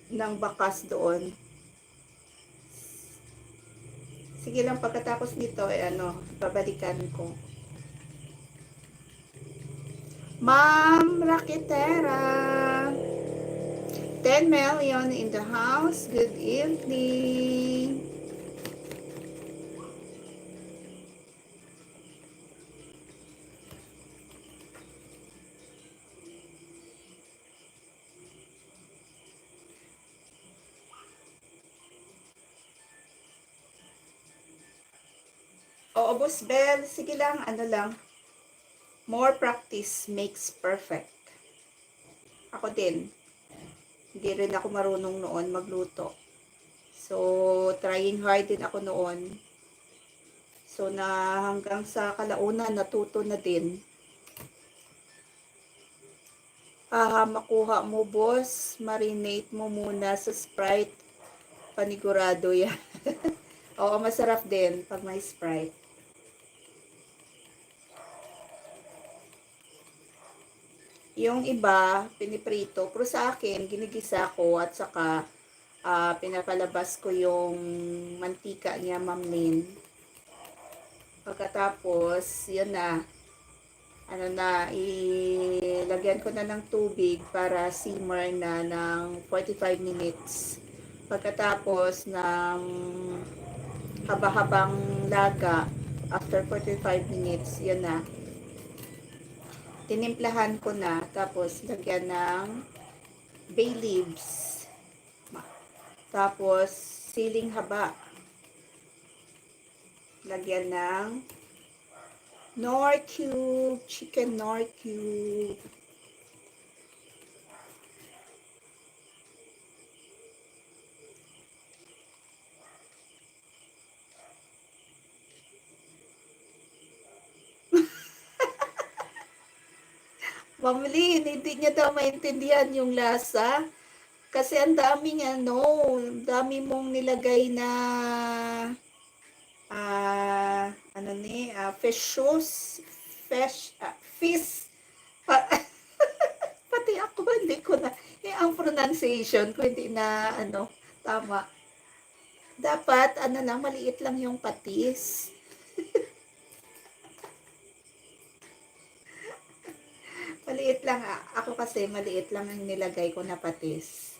ng bakas doon. Sige lang, pagkatapos nito, babalikan ko. Ma'am Raketera, 10 million in the house, good evening. Oo, Boss Bell, sige lang, more practice makes perfect. Ako din, hindi rin ako marunong noon magluto. So, trying hard din ako noon. So, hanggang sa kalaunan, natuto na din. Makuha mo, boss, marinate mo muna sa Sprite. Panigurado yan. Oo, masarap din pag may Sprite. Yung iba, piniprito. Pero sa akin, ginigisa ko at saka pinapalabas ko yung mantika niya, Ma'am Lynn. Pagkatapos, yun na. Ilagyan ko na ng tubig para simmer na ng 45 minutes. Pagkatapos ng haba-habang laga, after 45 minutes, yun na. Tinimplahan ko na, tapos lagyan ng bay leaves. Tapos, siling haba. Lagyan ng Knorr cube, chicken Knorr cube. Mamli, hindi niya daw maintindihan yung lasa. Kasi ang daming dami mong nilagay na fish. Pati ako hindi ko na, ang pronunciation ko hindi na, tama. Dapat, maliit lang yung patis. Maliit lang, ako kasi maliit lang ang nilagay ko na patis.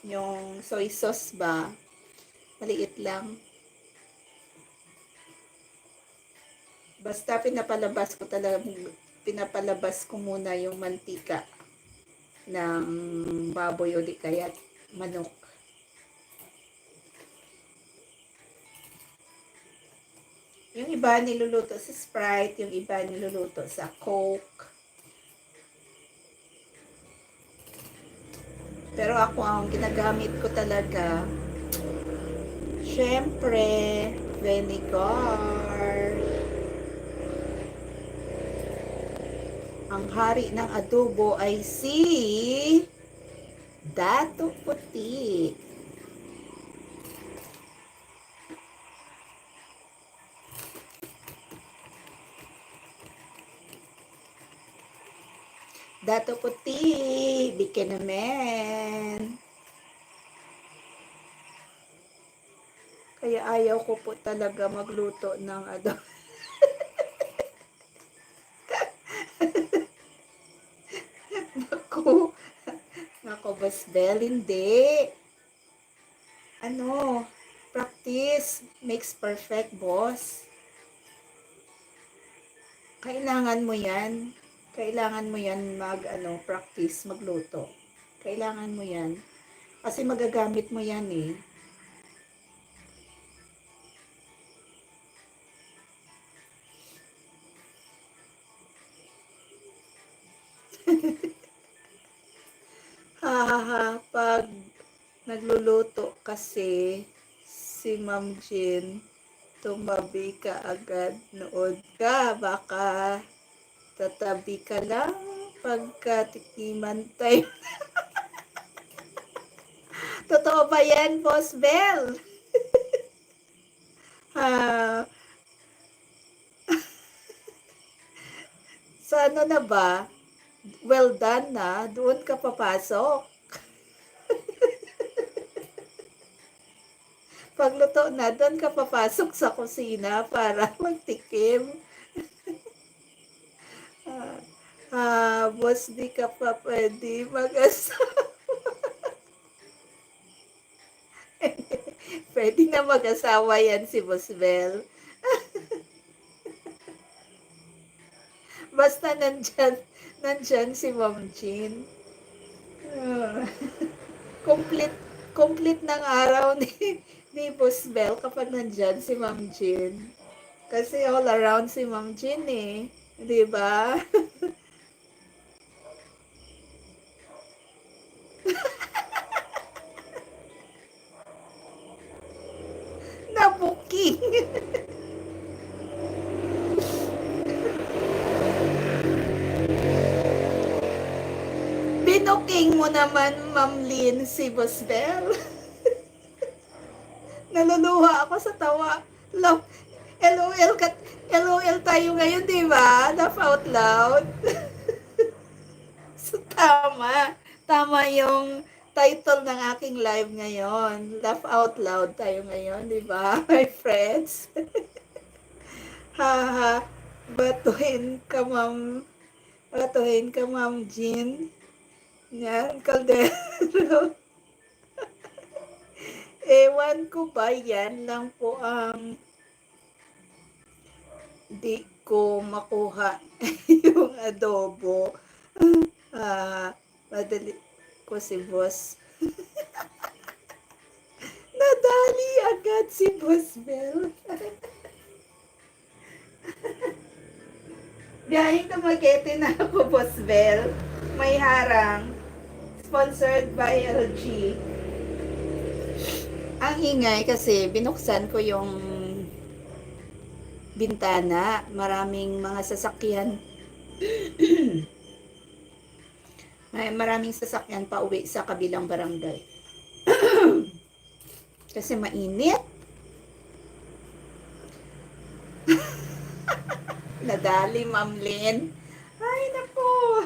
Yung soy sauce ba, maliit lang. Basta pinapalabas ko muna yung mantika ng baboy o di kaya manok. Yung iba niluluto sa Sprite, yung iba niluluto sa Coke. Pero ako, ang ginagamit ko talaga, syempre, vinegar. Ang hari ng adobo ay si Dato puti. Dato puti, bikin naman. Kaya ayaw ko po talaga magluto ng adobo. Naku, naku, Basbel, hindi. Ano, practice makes perfect, boss. Kailangan mo yan. Kailangan mo yan practice, magluto. Kailangan mo yan. Kasi magagamit mo yan eh. Hahaha, pag nagluluto kasi si Ma'am Jean, tumabi ka agad, nood ka, baka tatabi ka lang pagkatikiman time. Totoo ba yan, Boss Bell? Ah, sa ano na ba? Well done na, doon ka papasok. Pagluto na, doon ka papasok sa kusina para magtikim. Boss, di ka pa pwede mag-asawa. Pwede na mag-asawa yan si Boss Bell. Basta nandyan si Ma'am Jean. Ah, complete, complete ng araw ni Boss Bell kapag nandyan si Ma'am Jean. Kasi all around si Ma'am Jean eh. Di ba? Na-booking. Binuking mo naman, Ma'am Lynn, si Boss Bell. Naluluha ako sa tawa. Love, LOL, LOL tayo ngayon, di ba? Laugh out loud. So, tama. Tama yung title ng aking live ngayon. Laugh out loud tayo ngayon, di ba, my friends? Haha. Batuhin ka, Ma'am. Batuhin ka, Ma'am Jean. Yan, Caldero. Ewan ko ba, yan lang po ang di ko makuha yung adobo. Madali ko si boss. Nadali agad si Boss Bell. Biyahing Dumaguete na ako, Boss Bell. May harang. Sponsored by LG. Ang ingay kasi binuksan ko yung bintana. Maraming mga sasakyan. Maraming sasakyan pa uwi sa kabilang barangay. Kasi mainit. Nadali, Ma'am Lynn. Ay, naku.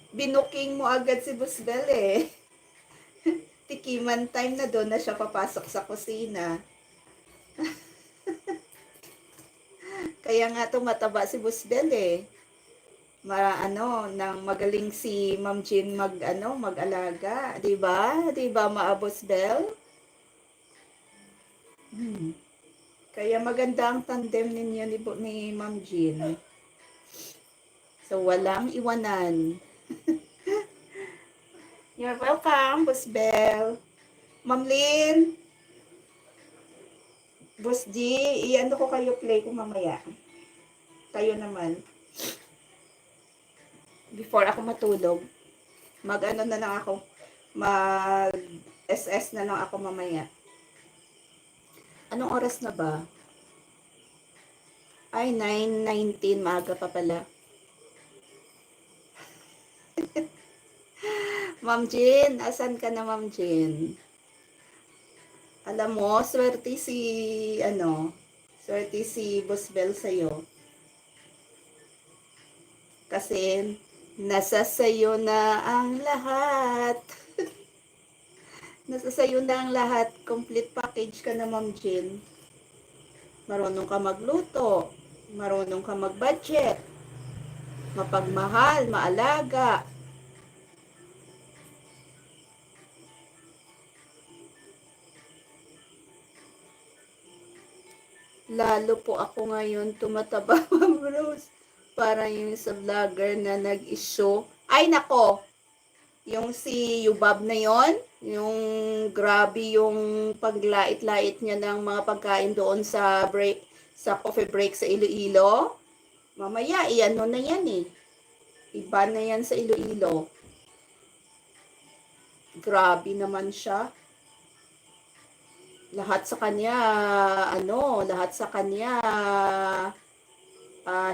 Binuking mo agad si Busbel eh. Tikiman time na doon na siya papasok sa kusina. Kaya nga tumataba si Busbel eh. Nang magaling si Ma'am Jean mag-alaga, 'di ba? 'Di ba, Maabos Bell? Kaya maganda ang tandem ninyo ni Ma'am Jean. So walang iwanan. You're welcome, Boss Bell. Ma'am Lynn, Boss G, iyan ko kayo play ko mamaya. Kayo naman. Before ako matulog, mag-ano na lang ako, mag-SS na lang ako mamaya. Anong oras na ba? Ay, 9:19, maaga pa pala. Ma'am Jean, asan ka na Ma'am Jean? Alam mo, swerte si Boss Bell sa'yo. Kasi nasa sayo na ang lahat. Nasa sayo na ang lahat. Complete package ka na Ma'am Jean. Marunong ka magluto. Marunong ka mag-budget. Mapagmahal, maalaga. Lalo po ako ngayon tumataba, Ma'am Rose. Parang yung sa vlogger na nag-issue. Ay, nako! Yung si Yubab na yon, yung grabe yung paglait-lait niya ng mga pagkain doon sa coffee break sa Iloilo. Mamaya, iano na yan eh. Iba na yan sa Iloilo. Grabe naman siya. Lahat sa kanya, lahat sa kanya,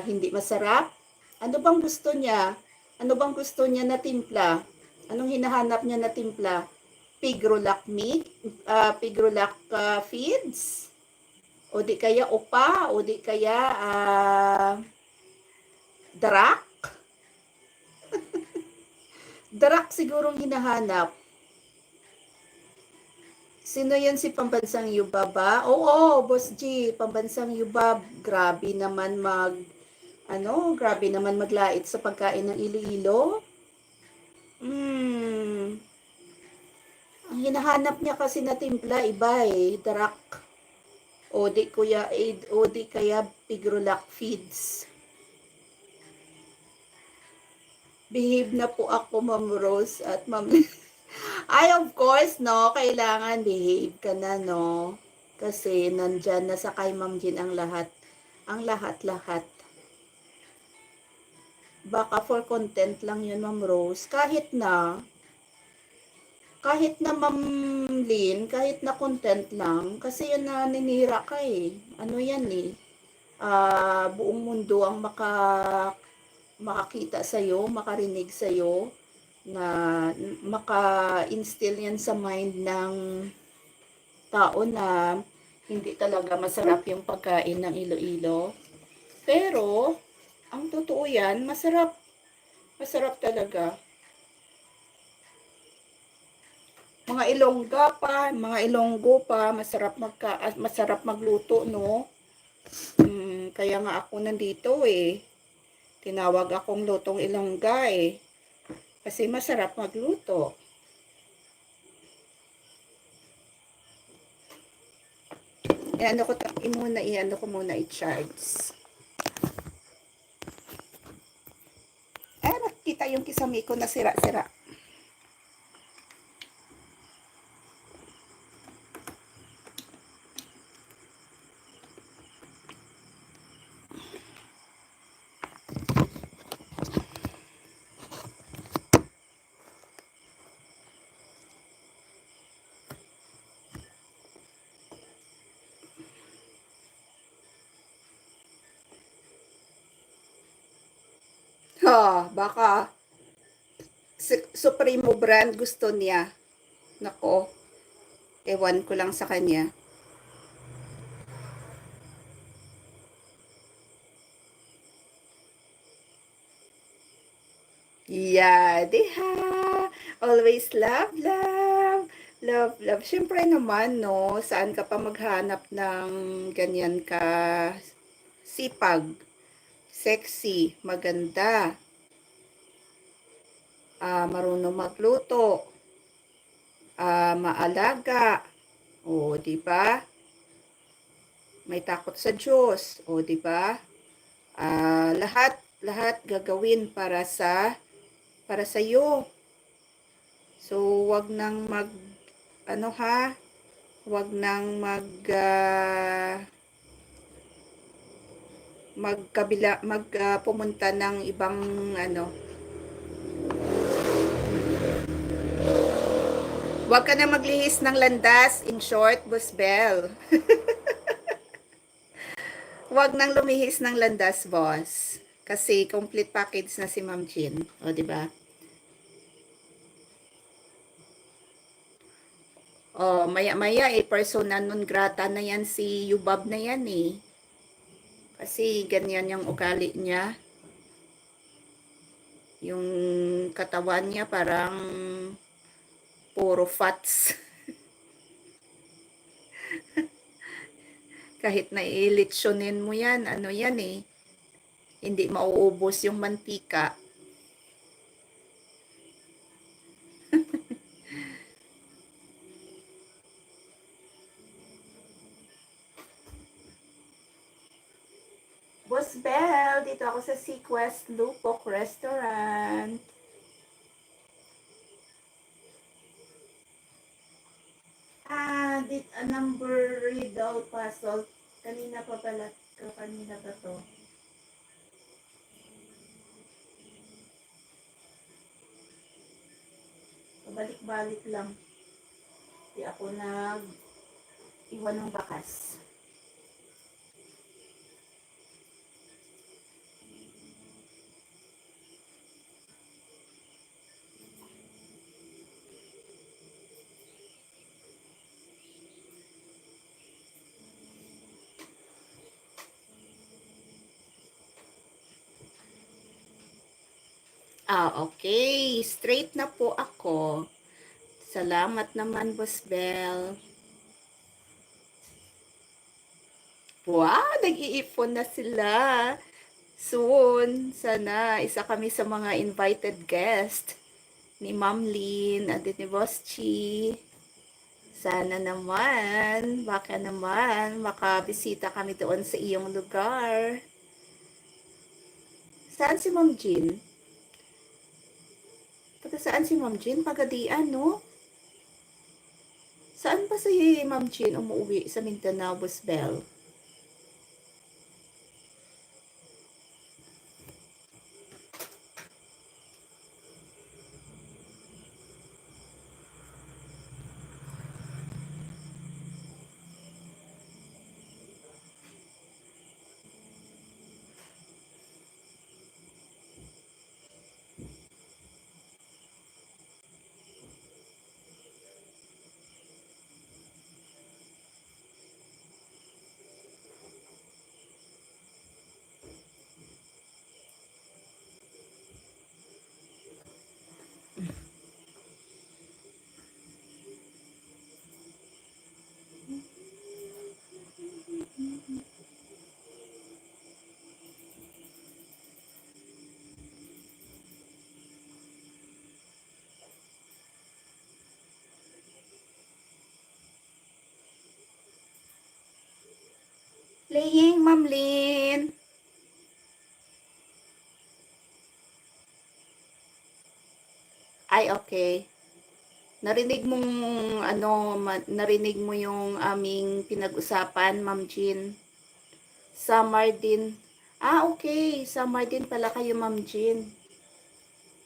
hindi masarap. Ano bang gusto niya? Ano bang gusto niya na timpla? Anong hinahanap niya na timpla? Pigrolac meat? Pigrolac feeds? O di kaya upa? O di kaya darak? Darak sigurong hinahanap. Sino yun si Pambansang Yubab ba? Oo, Boss G, Pambansang Yubab. Grabe naman maglait sa pagkain ng Iloilo. Ang hinahanap niya kasi na timpla, iba eh, darak. O di kaya Pigrolac feeds. Behave na po ako, Ma'am Rose at Ma'am... Ay, of course, no, kailangan behave ka na, no? Kasi nandyan na sa kay Ma'am Jean ang lahat. Ang lahat-lahat. Baka for content lang yun, Ma'am Rose. Kahit na Ma'am Lynn, kahit na content lang, kasi yun na ninira ka eh. Ano yan eh. Buong mundo ang makakita sa'yo, makarinig sa'yo, na maka-instill yan sa mind ng tao na hindi talaga masarap yung pagkain ng Iloilo. Pero, ang totoo yan, masarap. Masarap talaga. Mga Ilonggo pa, masarap magluto, no? Kaya nga ako nandito eh. Tinawag akong lutong Ilongga eh. Kasi masarap magluto. Iano ko muna i-charge. Nakita yung kisame ko na sira-sira. Baka Supremo brand gusto niya. Nako, ewan ko lang sa kanya. Yeah, diha. Always love, love. Love, love. Siyempre naman, no, saan ka pa maghanap ng ganyan ka sipag, sexy, maganda, marunong magluto, maalaga, o, di ba? May takot sa Diyos, o, di ba? Lahat gagawin para sa iyo. So, wag nang wag nang pumunta ng ibang wag ka na maglihis ng landas, in short, Boss Bell. Wag nang lumihis ng landas, boss. Kasi complete package na si Ma'am Jean, o di ba? Oh, maya-maya persona non grata na yan si Yubab na yan eh. Kasi ganyan yung ugali niya. Yung katawan niya parang puro fats. Kahit na ilitsyonin mo yan, ano yan eh. Hindi mauubos yung mantika. Boss Bell, dito ako sa Sequest Lupok Restaurant. Number riddle puzzle. Kanina pa pala, kanina pa to. Pabalik-balik lang. Di ako iwan ng bakas. Okay. Straight na po ako. Salamat naman, Boss Bell. Wow, nag-iipon na sila. Soon, sana isa kami sa mga invited guest ni Ma'am Lynn at ni Boss Chi. Sana naman, baka naman, makabisita kami doon sa iyong lugar. Saan si Ma'am Jean? Taga saan si Ma'am Jean? Pagadian, no? Saan ba si Ma'am Jean umuwi sa Mindanao, Boss Bell? Playing, Ma'am Lynn. Ay, okay. Narinig mong narinig mo yung aming pinag-usapan, Ma'am Jean. Summer din. Okay. Summer din pala kayo, Ma'am Jean.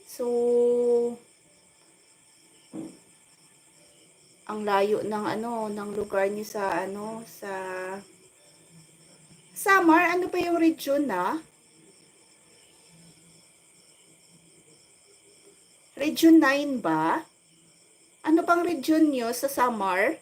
So, ang layo ng ng lugar niyo sa sa Samar, ano pa yung region na? Region 9 ba? Ano pang region niyo sa Samar?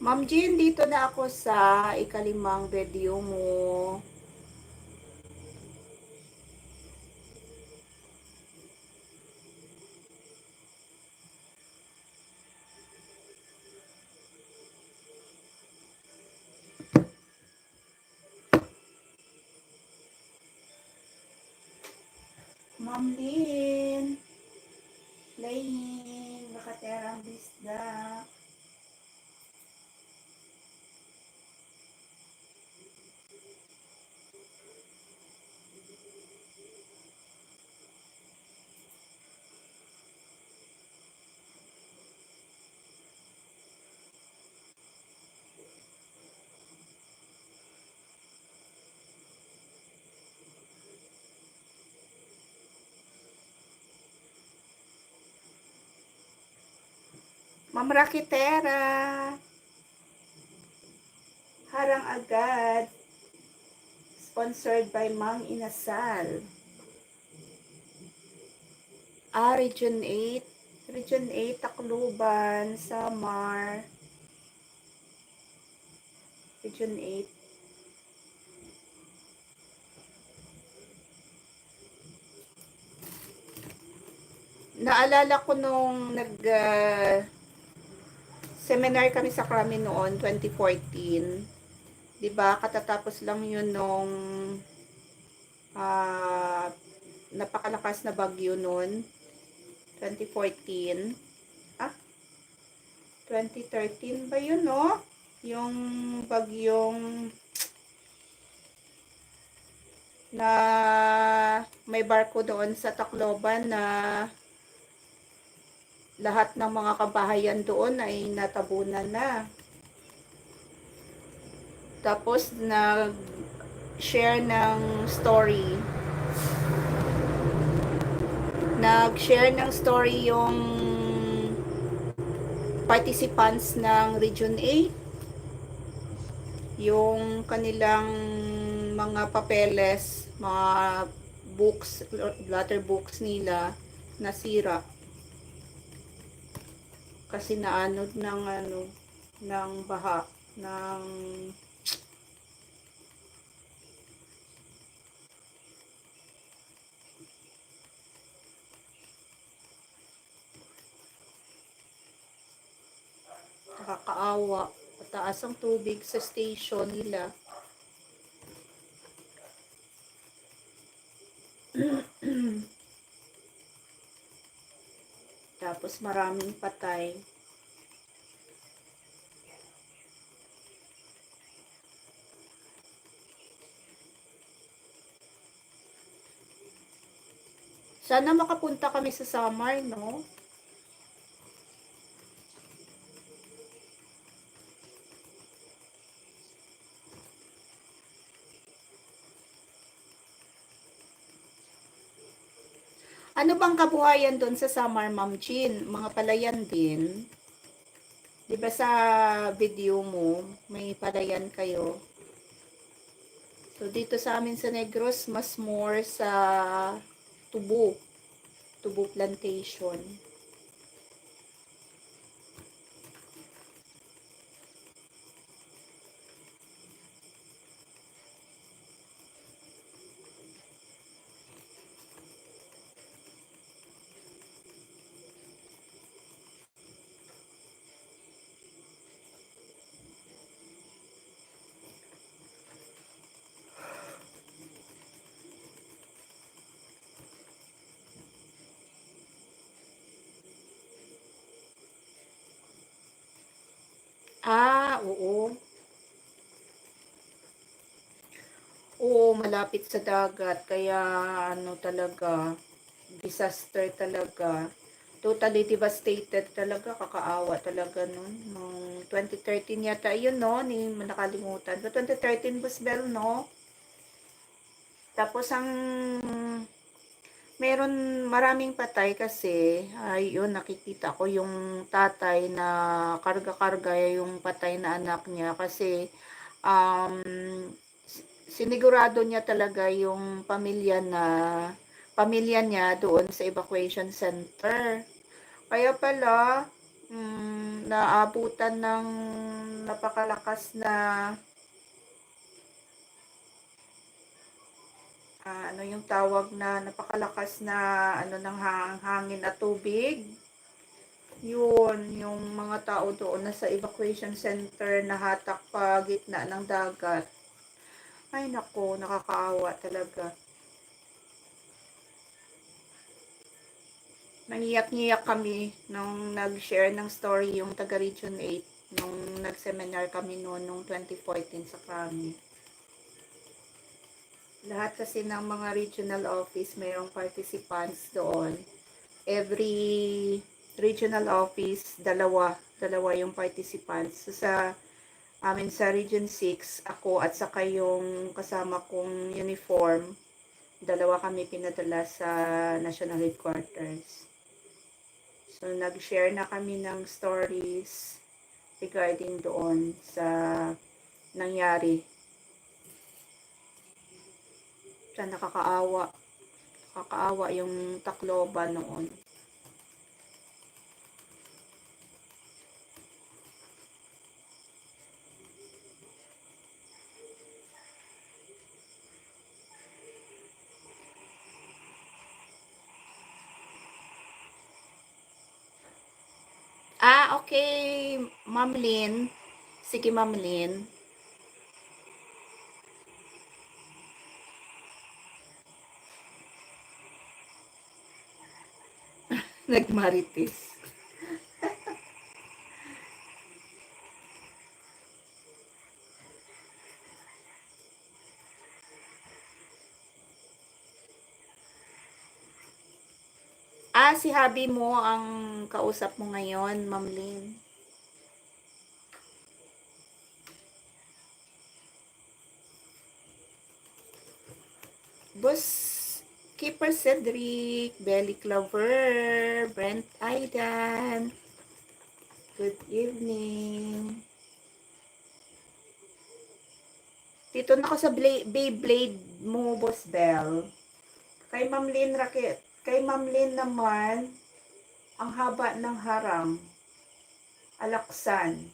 Ma'am Jean, dito na ako sa ikalimang video mo. Ma'am Lynn, playing, nakaterang bisda. Ma'am Rakitera, harang agad. Sponsored by Mang Inasal. Region 8. Region 8, Tacloban, Samar. Region 8. Naalala ko nung seminar kami sa Krami noon, 2014. 'Di ba? Katatapos lang 'yun nung ah, napakalakas na bagyo noon, 2014. Ah, 2013 ba 'yun, no? Yung bagyong na may barko doon sa Tacloban na lahat ng mga kabahayan doon ay natabunan na. Tapos nag-share ng story. Nag-share ng story yung participants ng Region 8. Yung kanilang mga papeles, mga books, letter books nila nasira. Kasi naanod ng ng baha, ng nakakaawa. Mataas ang tubig sa station nila. Tapos maraming patay. Sana makapunta kami sa Samar, no? Ano bang kabuhayan doon sa Samar, Ma'am Jean? Mga palayan din. 'Di ba sa video mo, may palayan kayo? So dito sa amin sa Negros, mas more sa tubo. Tubo plantation. Oo. Oo, malapit sa dagat. Kaya ano talaga, disaster talaga. Totally devastated talaga. Kakaawa talaga nun. Nung 2013 yata, yun no, ni nakalimutan. 2013 Busbel, no? Tapos ang meron maraming patay kasi ayun nakikita ko yung tatay na karga-karga yung patay na anak niya kasi um, sinigurado niya talaga yung pamilya niya doon sa evacuation center. Kaya pala naabutan ng napakalakas na ano yung tawag na napakalakas na ng hangin at tubig. Yun, yung mga tao doon na sa evacuation center na hatak pa gitna ng dagat. Ay nako, nakakaawa talaga. Nangiyak-ngiyak kami nung nag-share ng story yung taga Region 8 nung nag-seminar kami noon nung 2014 sa Krami. Lahat kasi ng mga regional office mayroong participants doon. Every regional office, dalawa yung participants. So, sa amin sa Region 6, ako at saka yung kasama kong uniform, dalawa kami pinadala sa National Headquarters. So, nag-share na kami ng stories regarding doon sa nangyari. Sa nakakaawa. Nakakaawa yung Tacloban noon. Okay, Ma'am Lynn. Sige, Ma'am Lynn. Nagmarites. Si hubby mo ang kausap mo ngayon, Ma'am Lynn. Boss Keeper Cedric, Belly Clover, Brent Aidan. Good evening. Dito na ako sa Beyblade mo, Boss Bell. Kay Ma'am Lynn Racket. Kay Ma'am Lynn naman, ang haba ng harang. Alaksan.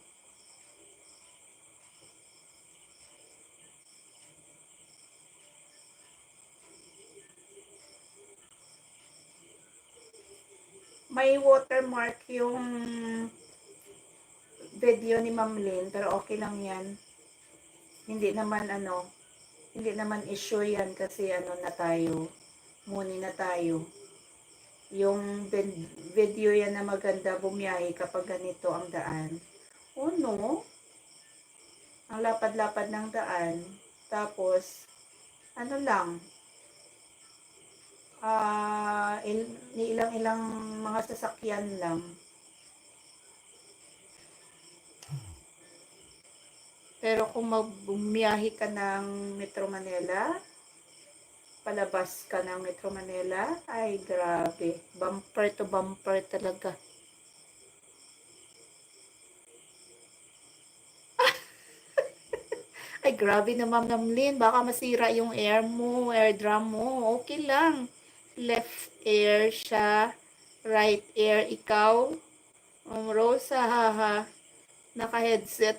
May watermark yung video ni Ma'am Lynn, pero okay lang yan. Hindi naman issue yan kasi na tayo, muni na tayo. Yung video yan na maganda bumiyahe kapag ganito ang daan. No? Ang lapad-lapad ng daan. Tapos, lang, ilang-ilang mga sasakyan lang. Pero kung bumiyahe ka ng Metro Manila, palabas ka ng Metro Manila, ay grabe. Bumper to bumper talaga. Ay grabe na Ma'am Namlin, baka masira yung air mo, air drum mo. Okay lang. Left air siya, right air ikaw. Rosa, haha. Naka-headset.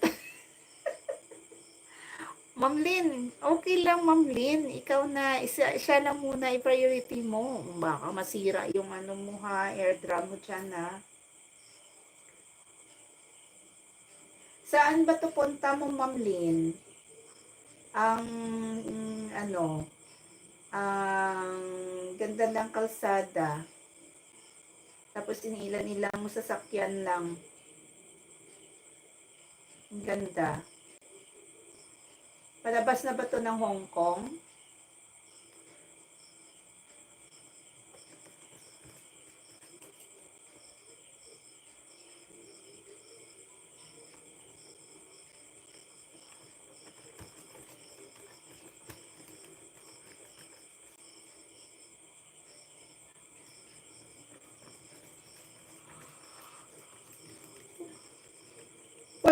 Ma'am Lynn, okay lang Ma'am Lynn. Ikaw na, siya lang muna i-priority mo. Baka masira yung mo ha, air drum mo dyan ha. Saan ba to punta mo Ma'am Lynn? Ang, ang ganda ng kalsada. Tapos iniilan-ilang mo sasakyan lang. Ang ganda. Palabas na ba to ng Hong Kong?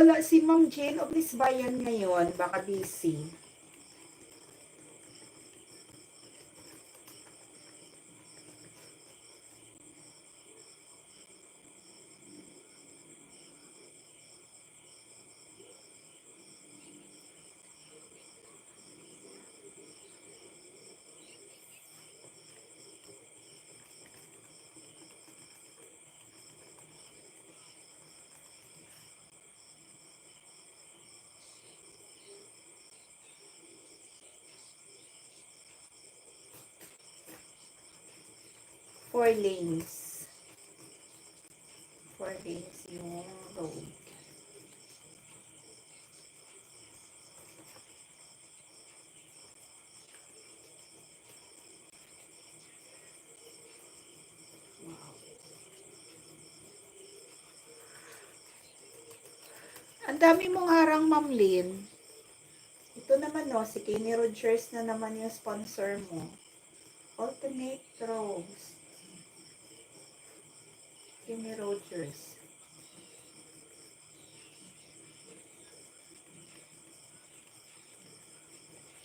Wala si Ma'am Jane of Lisbayan ngayon. Baka busy. Four lanes. Four lanes yung road. Ang dami mong harang, Ma'am Lynn. Ito naman, no, si Kenny Rogers na naman yung sponsor mo. Alternate rows. Kimi Rogers.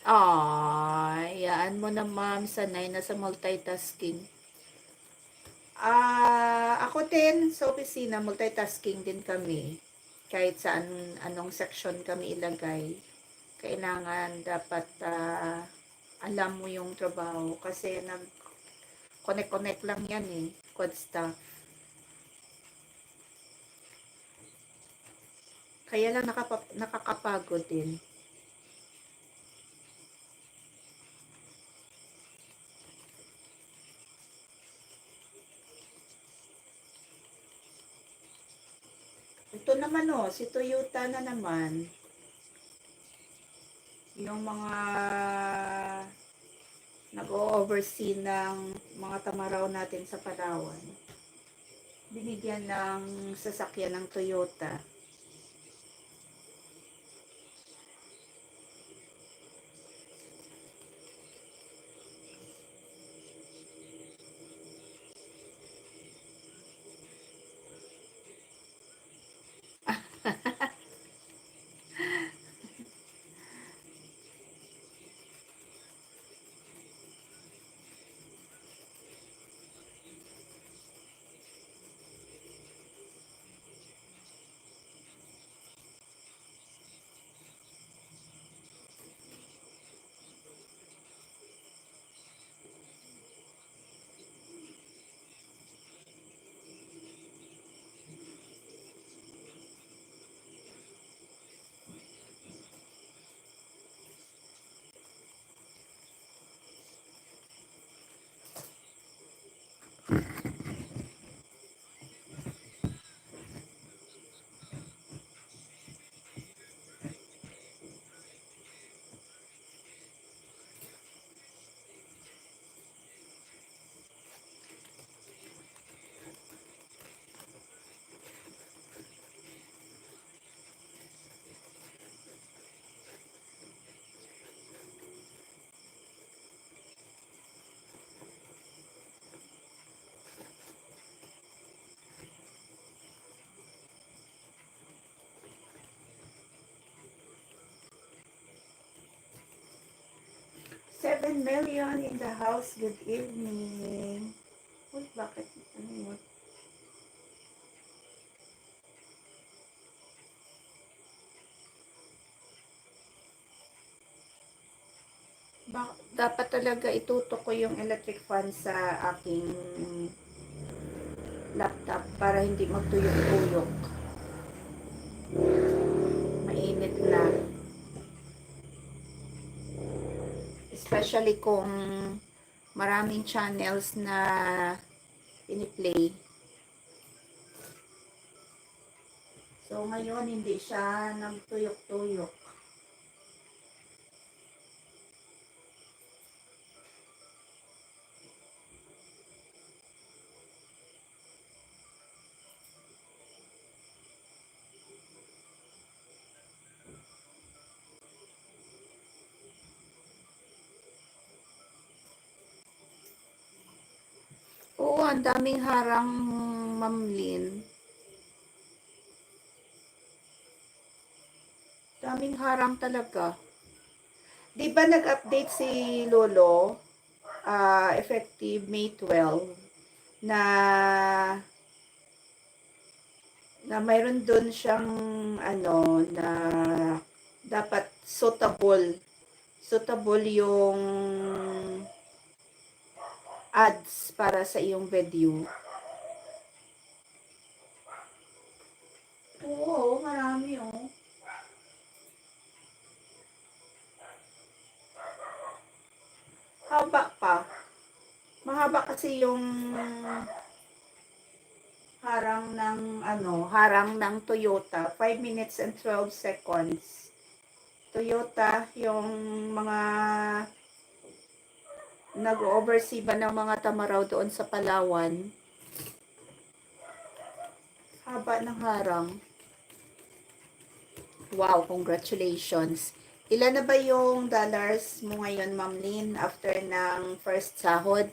Ay, yaan mo na ma'am, sanay na sa multitasking. Ako din sa opisina, multitasking din kami. Kahit saan, anong section kami ilagay. Kailangan dapat alam mo yung trabaho kasi nag-connect-connect lang yan eh, quad staff. Kaya lang nakakapagod din. Ito naman oh, si Toyota na naman. Yung mga nag-o-oversee ng mga tamaraw natin sa Palawan. Binigyan ng sasakyan ng Toyota. $7 million in the house. Good evening. Uy, bakit? Ano yun? Dapat talaga itutok ko yung electric fan sa aking laptop para hindi magtuyok-tuyok. Mainit na. Especially kung maraming channels na piniplay. So ngayon hindi siya nagtuyok-tuyok. Oo, ang daming harang, Ma'am Lynn. Daming harang talaga. Di ba nag-update si Lolo, effective May 12, na mayroon doon siyang ano na dapat suitable yung ads para sa iyong video. Oo, marami oh. Haba pa. Mahaba kasi yung harang ng Toyota, 5 minutes and 12 seconds. Toyota, yung mga nag-oversee ba ng mga tamaraw doon sa Palawan. Haba ng harang. Wow, congratulations. Ilan na ba yung dollars mo ngayon, Ma'am Lynn, after ng first sahod?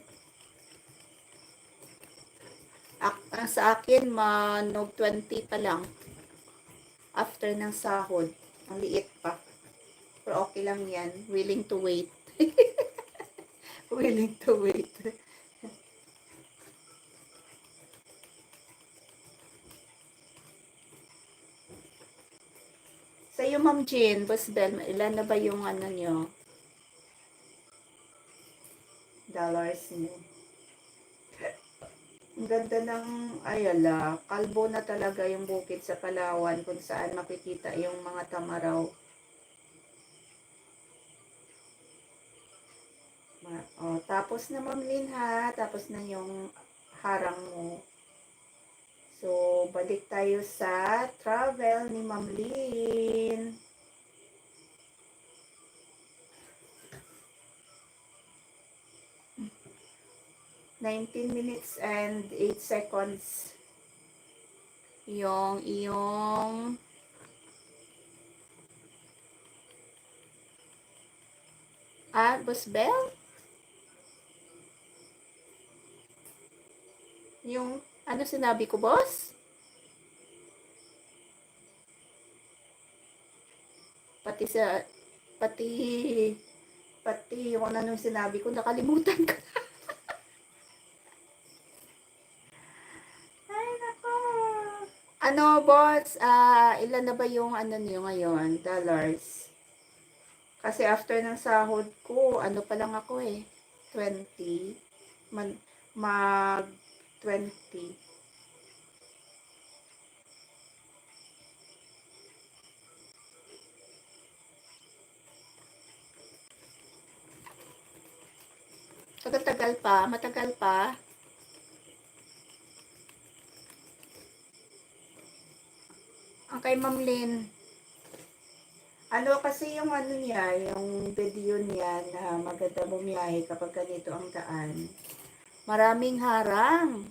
Sa akin, manog 20 pa lang. After ng sahod. Ang liit pa. Pero okay lang yan. Willing to wait. Willing to wait. Sa iyo, Ma'am Jean, Boss Bell, ilan na ba yung ano nyo? Dollars nyo. Ang ganda ng, ayala, kalbo na talaga yung bukid sa Palawan kung saan makikita yung mga tamaraw. Oh, tapos na, Ma'am Lynn, ha. Tapos na yung harang mo. So, balik tayo sa travel ni Ma'am Lynn. 19 minutes and 8 seconds yung iyong Boss Bell? Yung, ano sinabi ko, boss? Pati sa, pati, pati yung ano sinabi ko, nakalimutan ko. Ay, nako. Ano, boss? Ilan na ba yung ano niyo ngayon? Dollars? Kasi after ng sahod ko, ano pa lang ako eh. 20. Mag 20. Matagal pa, matagal pa. Ang kay Ma'am Lynn, ano kasi yung ano niya, yung video niya na maganda bumiyahe kapag ganito ang daan. Maraming harang.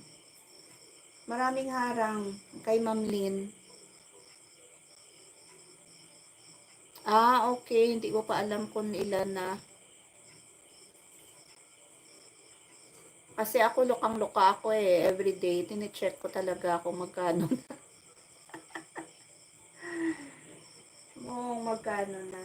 Maraming harang kay Ma'am Lynn. Okay. Hindi ko pa alam kung ilan na. Kasi ako lukang-luka ako eh. Everyday, tine-check ko talaga kung magkano na. Magkano na.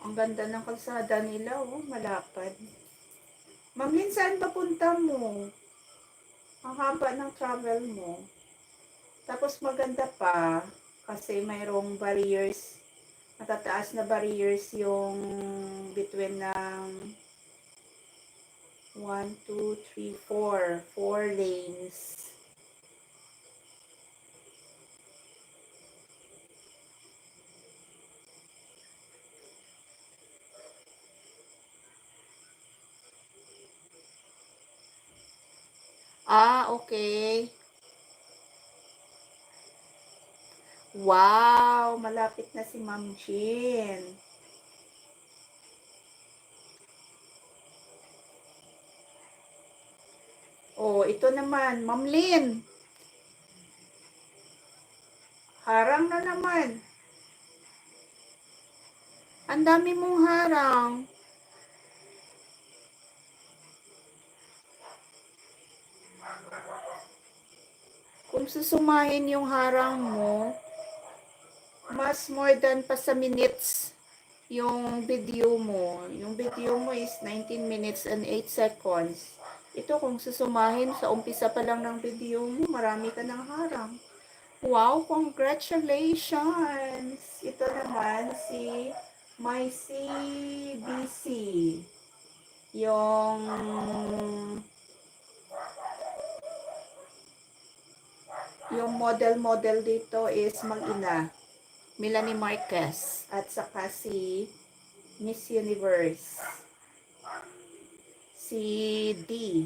Ang ganda ng kalsada nila, oh, malapad. Ma'am Lynn, saan papunta mo? Ang haba ng travel mo. Tapos maganda pa, kasi mayroong barriers, matataas na barriers yung between ng 1, 2, 3, 4 lanes. Okay. Wow, malapit na si Ma'am Jean. Oh, ito naman, Ma'am Lynn. Harang na naman. Ang dami mong harang. Kung susumahin yung harang mo, mas more than pa sa minutes yung video mo. Yung video mo is 19 minutes and 8 seconds. Ito kung susumahin sa umpisa pa lang ng video mo, marami ka ng harang. Wow, congratulations! Ito naman si my CBC. Yung model dito is mag-ina. Melanie Marquez at saka si Miss Universe. Si D.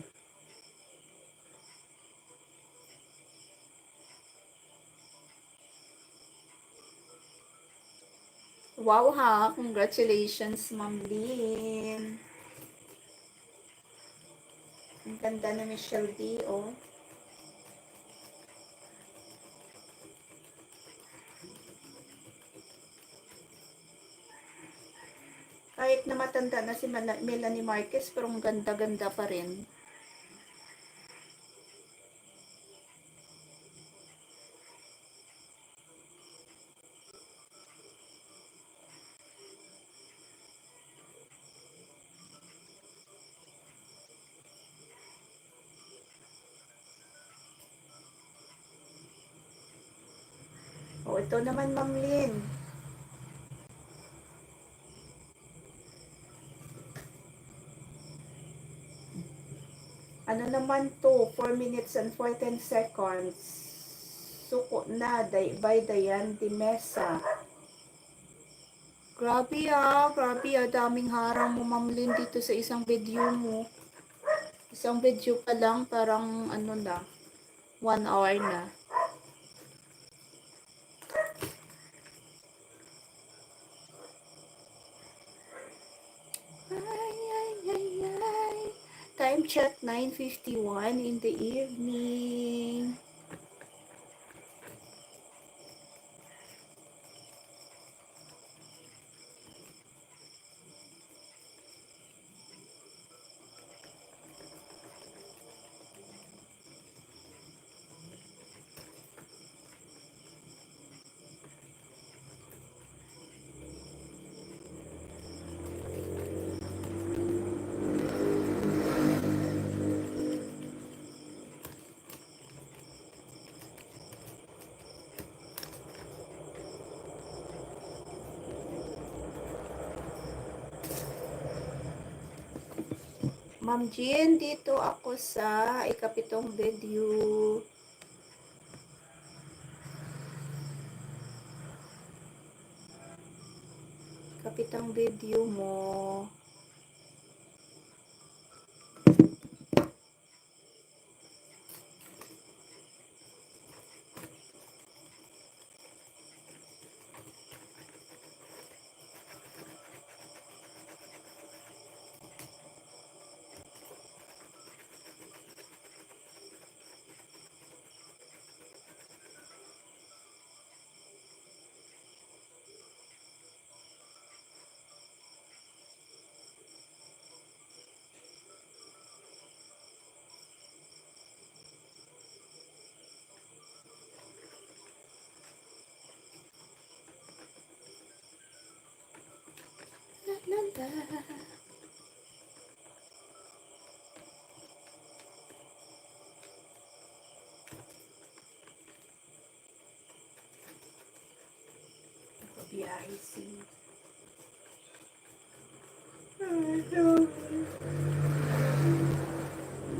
Wow ha! Congratulations, Ma'am Lynn. Ang ganda ni Michelle D, oh. Kahit na matanda na si Melanie Marquez, pero ang ganda-ganda pa rin. O, ito naman, Ma'am Lynn. Ano naman to? 4 minutes and 14 seconds. Suko na by Dayan de Mesa. Grabe daming harang mo, Ma'am Lynn, dito sa isang video mo. Isang video pa lang, parang ano na, 1 hour na. Ay. Time check, 9:51 in the evening. Ma'am Jean, dito ako sa ikapitong video. Kapitang video mo. La. BIC.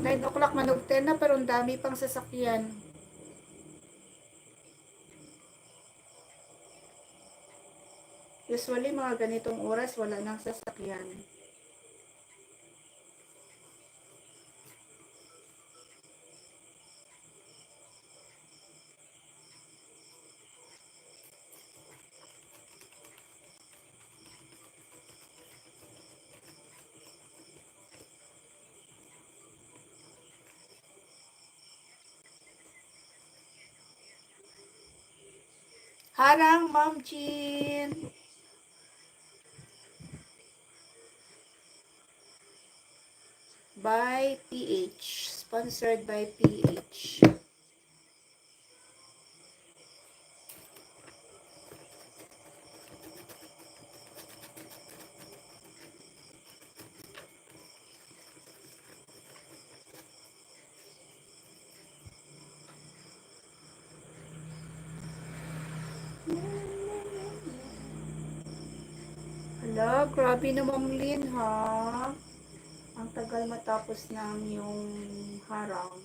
9 o'clock manugten na, pero ang dami pang sasakyan. Usually, mga ganitong oras, wala nang sasakyan. Harang, Ma'am Jean. By PH. Sponsored by PH. Hala, grabe na, Ma'am Lynn, ha? Ang tagal matapos ng yung harang.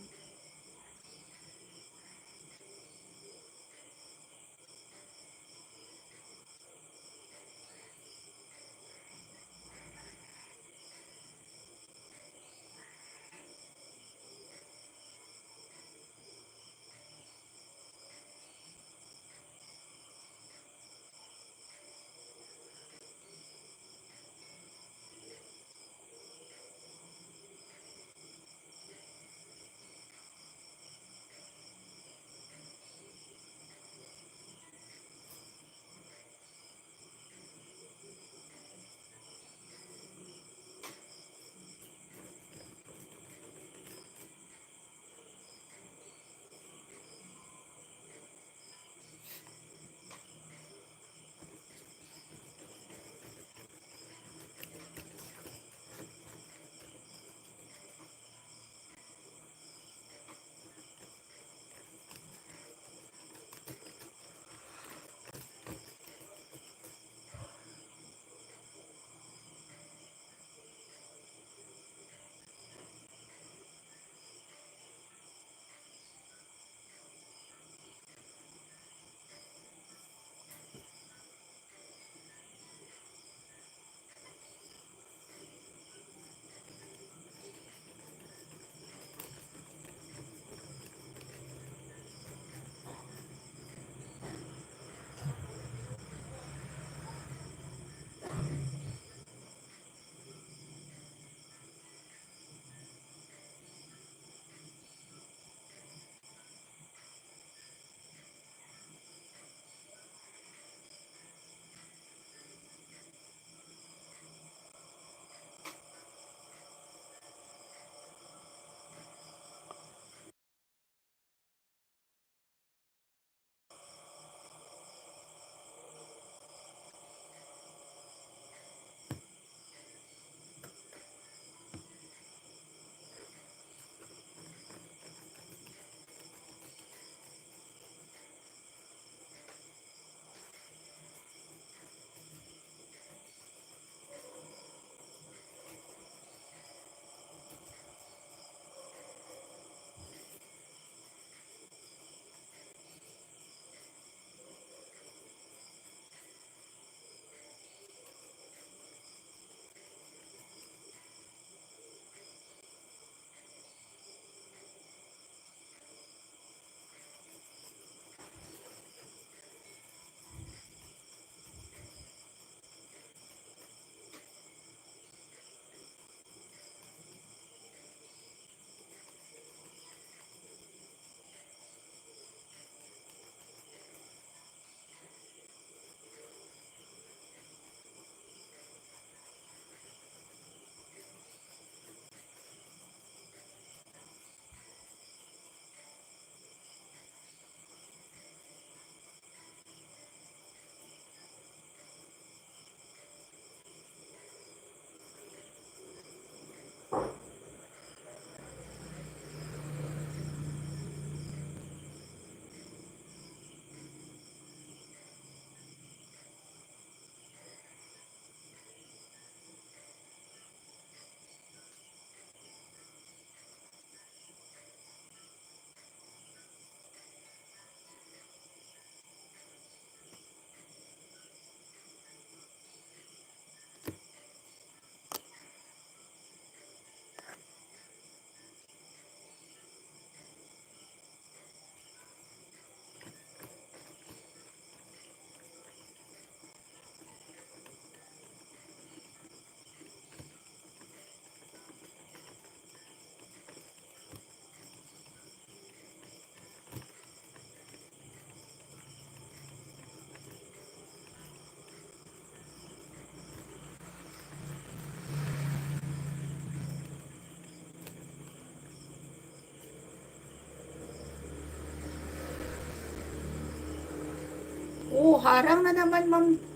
harang na naman,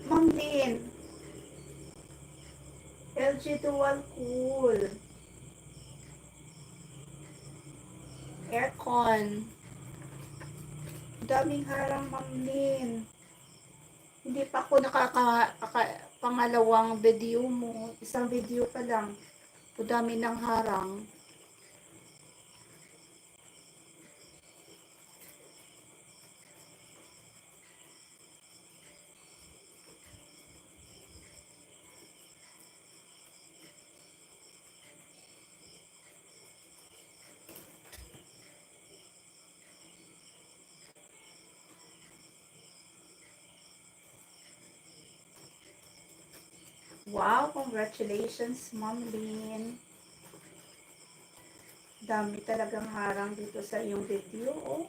Ma'am Lynn. LG Dual Cool. Aircon. Daming harang, Ma'am Lynn. Hindi pa ako pangalawang video mo. Isang video pa lang. O dami ng harang. Wow, congratulations, Ma'am Lynn. Dami talagang harang dito sa iyong video, oh.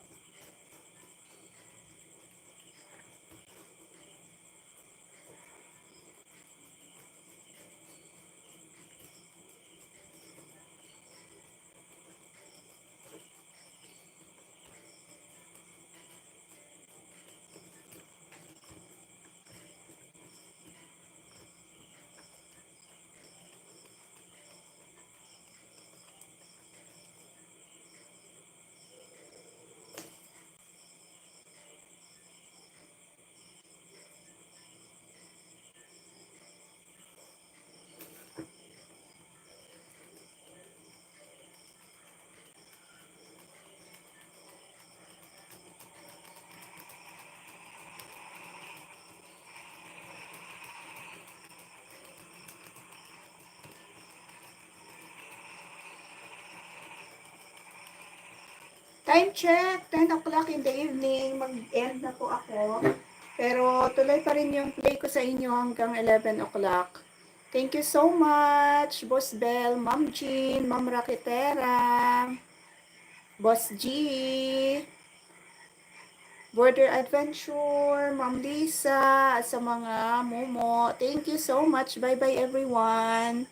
Time check, 10 o'clock in the evening. Mag-end na po ako. Pero tuloy pa rin yung play ko sa inyo hanggang 11 o'clock. Thank you so much, Boss Bell, Ma'am Jean, Ma'am Rakitera, Boss G, Border Adventure, Ma'am Lisa, at sa mga Momo. Thank you so much. Bye-bye everyone.